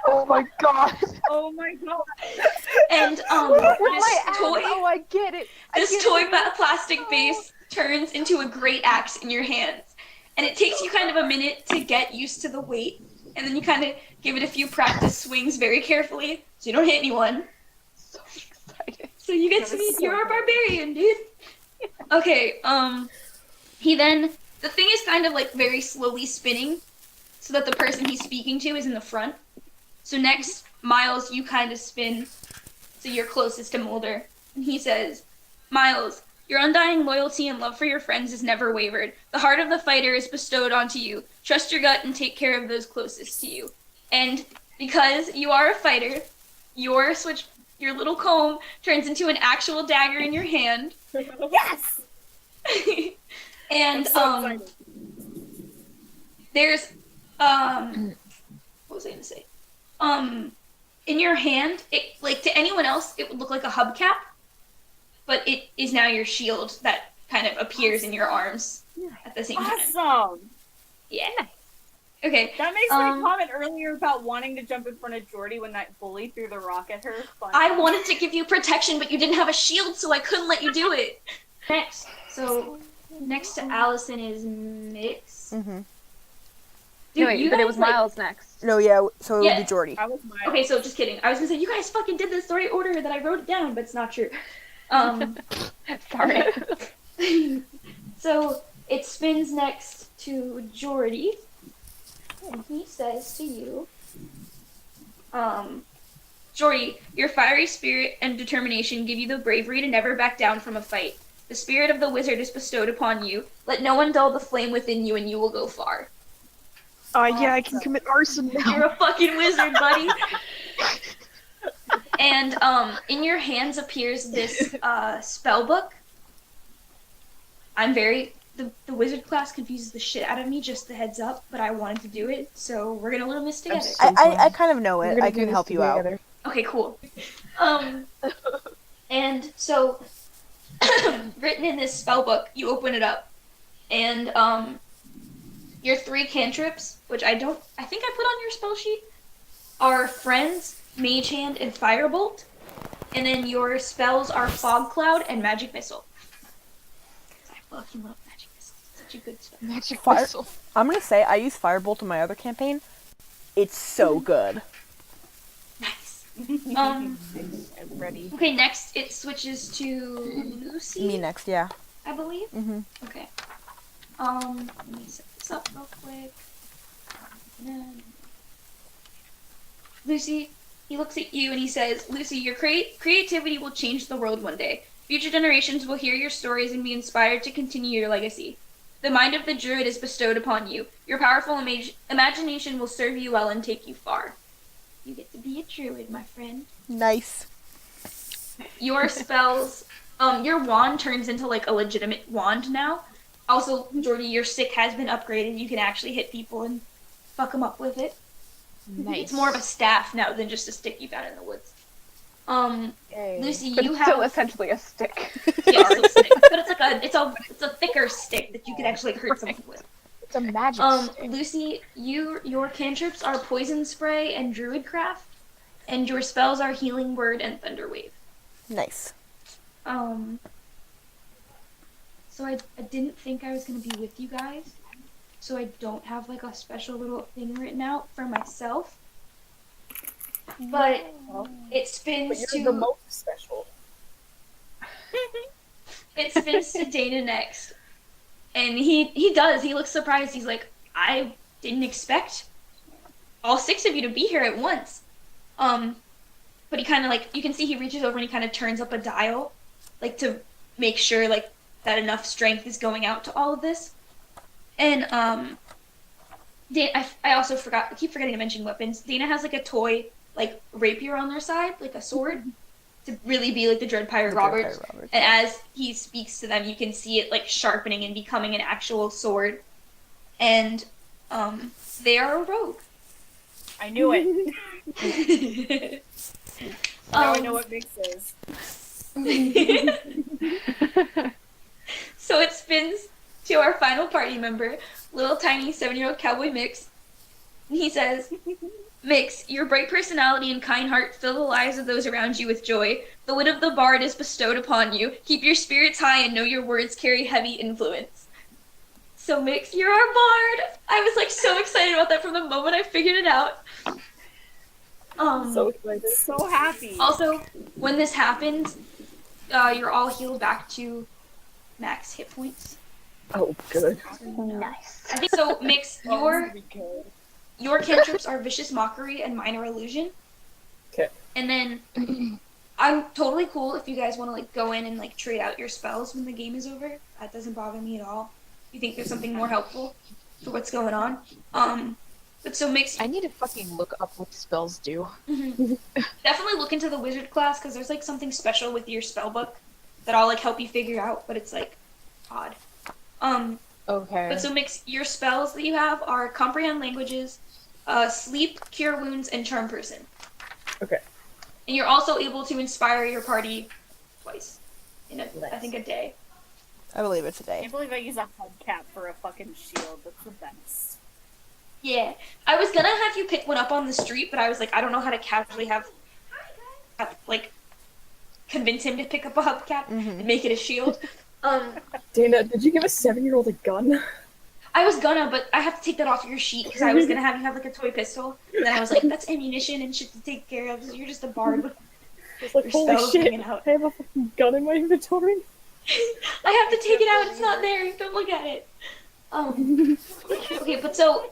Oh my god. Oh my god. And With this my axe. toy, Oh, I get it. this toy plastic base turns into a great axe in your hands, and it takes you kind of a minute to get used to the weight, and then you kind of give it a few practice swings very carefully so you don't hit anyone. So excited. So you get That to was meet so you're a cool. barbarian, dude. Okay, he then, the thing is kind of like very slowly spinning so that the person he's speaking to is in the front. So next, Miles, you kind of spin so you're closest to Mulder. And he says, Miles, your undying loyalty and love for your friends is never wavered. The heart of the fighter is bestowed onto you. Trust your gut and take care of those closest to you. And because you are a fighter, your little comb turns into an actual dagger in your hand. Yes! And I'm so excited. there's what was I gonna say? In your hand, it like to anyone else it would look like a hubcap, but it is now your shield that kind of appears in your arms at the same time. Awesome! Yeah. Okay. That makes my comment earlier about wanting to jump in front of Jordy when that bully threw the rock at her. Fun. I wanted to give you protection, but you didn't have a shield, so I couldn't let you do it. Next to Allison is Mixx. Mm-hmm. Dude, No, wait, you but it guys, was like- Miles next. No, yeah, so it would Yeah. be Jordy. I was my Okay, so just kidding. I was gonna say you guys fucking did this the right order that I wrote it down, but it's not true. Sorry. So it spins next to Jordy, and he says to you, Jordy, your fiery spirit and determination give you the bravery to never back down from a fight. The spirit of the wizard is bestowed upon you. Let no one dull the flame within you, and you will go far. Yeah, I can commit arson now. You're a fucking wizard, buddy. And in your hands appears this spell book. The wizard class confuses the shit out of me, just the heads up, but I wanted to do it, so we're gonna learn this together. I kind of know We're it. gonna I do can this help you out. together. Okay, cool. And so, written in this spell book, you open it up, and your 3 cantrips, which I think I put on your spell sheet, are Friends, Mage Hand, and Firebolt. And then your spells are Fog Cloud and Magic Missile. I fucking love Magic Missile. It's such a good spell. Magic Fire- missile. I'm gonna say I use Firebolt in my other campaign. It's so good. Um, I'm ready. okay, next it switches to Lucy, Me next, yeah. I believe. Mhm. Okay. Let me set this up real quick. And then- Lucy, he looks at you and he says, Lucy, your creativity will change the world one day. Future generations will hear your stories and be inspired to continue your legacy. The mind of the druid is bestowed upon you. Your powerful imagination will serve you well and take you far. You get to be a druid, my friend. Nice. Your spells, your wand turns into like a legitimate wand now. Also, Jordy, your stick has been upgraded. You can actually hit people and fuck them up with it. Nice. It's more of a staff now than just a stick you found in the woods. Lucy, But you it's still have essentially a stick. yeah, it's still a stick, but it's like it's a thicker stick that you can actually hurt someone with. It's a magic stick. Lucy, your cantrips are poison spray and druidcraft, and your spells are healing word and thunder wave. Nice. So I didn't think I was gonna be with you guys, so I don't have like a special little thing written out for myself. But it spins But you're to the most special. it spins to Dana next, and he looks surprised. He's like, I didn't expect all 6 of you to be here at once. But he kind of like, you can see he reaches over and he kind of turns up a dial, like to make sure like that enough strength is going out to all of this. And I also keep forgetting to mention weapons. Dana has like a toy like rapier on their side, like a sword, to really be like the Dread Pirate Roberts. And as he speaks to them, you can see it like sharpening and becoming an actual sword. And they are a rogue. I knew it. Now I know what Mixx is. So it spins to our final party member, little tiny 7-year-old cowboy Mixx. And he says, Mixx, your bright personality and kind heart fill the lives of those around you with joy. The wit of the bard is bestowed upon you. Keep your spirits high and know your words carry heavy influence. So Mixx, you're our bard. I was like so excited about that from the moment I figured it out. So excited. So happy. Also, when this happens, you're all healed back to max hit points. Oh, good. Nice. I think so. Mixx, Okay. your cantrips are Vicious Mockery and Minor Illusion. Okay. And then I'm totally cool if you guys want to like go in and like trade out your spells when the game is over. That doesn't bother me at all. You think there's something more helpful for what's going on? But so Mixx, I need to fucking look up what spells do. definitely look into the wizard class because there's like something special with your spell book that I'll like help you figure out, but it's like odd. Okay. But so Mixx, your spells that you have are Comprehend Languages, Sleep, Cure Wounds, and Charm Person. Okay. And you're also able to inspire your party twice in I think a day. I believe it's a I day. can't believe I use a hubcap for a fucking shield. That's the best. Yeah, I was gonna have you pick one up on the street, but I was like, I don't know how to casually have like convince him to pick up a hubcap and make it a shield. Dana, did you give a 7-year-old a gun? I was gonna, but I have to take that off your sheet because I was gonna have you have like a toy pistol, and then I was like, that's ammunition and shit to take care of. You're just a bard. It's like, Your holy spells shit, hanging out. I have a fucking gun in my inventory. I have to take it out. It's not there. Don't look at it. Okay, but so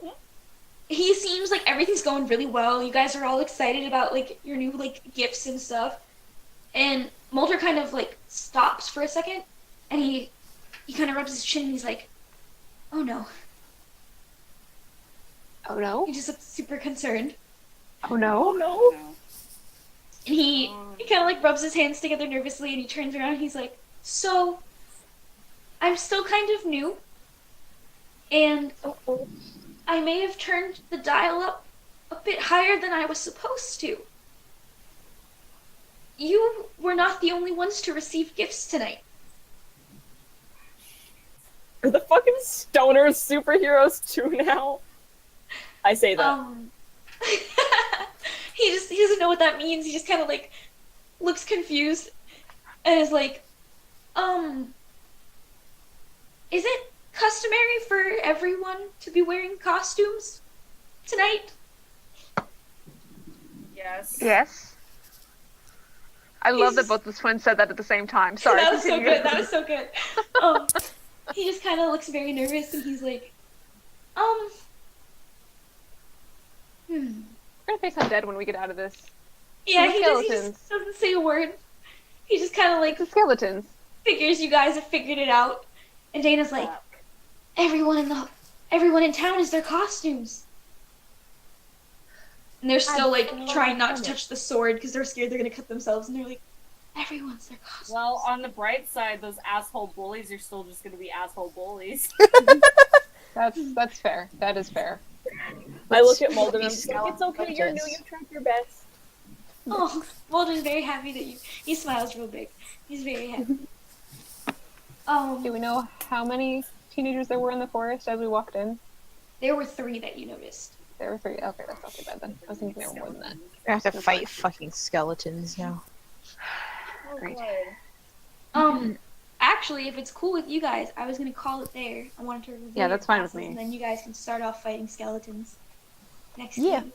he seems like everything's going really well. You guys are all excited about like your new like gifts and stuff. And Mulder kind of like stops for a second, and he kind of rubs his chin and he's like, "Oh no." Oh no? He just looks super concerned, Oh no? No. and he kind of like rubs his hands together nervously, and he turns around. And he's like, "So, I'm still kind of new, and I may have turned the dial up a bit higher than I was supposed to. You were not the only ones to receive gifts tonight." Are the fucking stoners superheroes too now? I say that. He doesn't know what that means. He just kind of like looks confused and is like, is it customary for everyone to be wearing costumes tonight? Yes. Yes. I love that just- both the twins said that at the same time. Sorry. That was so continue. good. That was so good. He just kind of looks very nervous, and he's like, We're gonna face undead when we get out of this. Yeah, The he skeletons. just doesn't say a word. He just kind of like The skeletons. figures you guys have figured it out. And Dana's like, everyone in town is their costumes. And they're still like trying not to touch the sword because they're scared they're gonna cut themselves. And they're like, everyone's their costumes. Well, on the bright side, those asshole bullies are still just gonna be asshole bullies. That's fair. That is fair. I look at Mulder and I'm just like, it's okay, you're new, Skeletons. you tried your best. Oh, Walden's very happy that he smiles real big. He's very happy. Do we know how many teenagers there were in the forest as we walked in? There were 3 that you noticed. There were 3. Okay, that's not too bad then. I was thinking there were more than that. I have to fight fucking skeletons now. Great. Actually, if it's cool with you guys, I was gonna call it there. I wanted to reveal Yeah, that's your fine with classes, me. And then you guys can start off fighting skeletons next Yeah. game.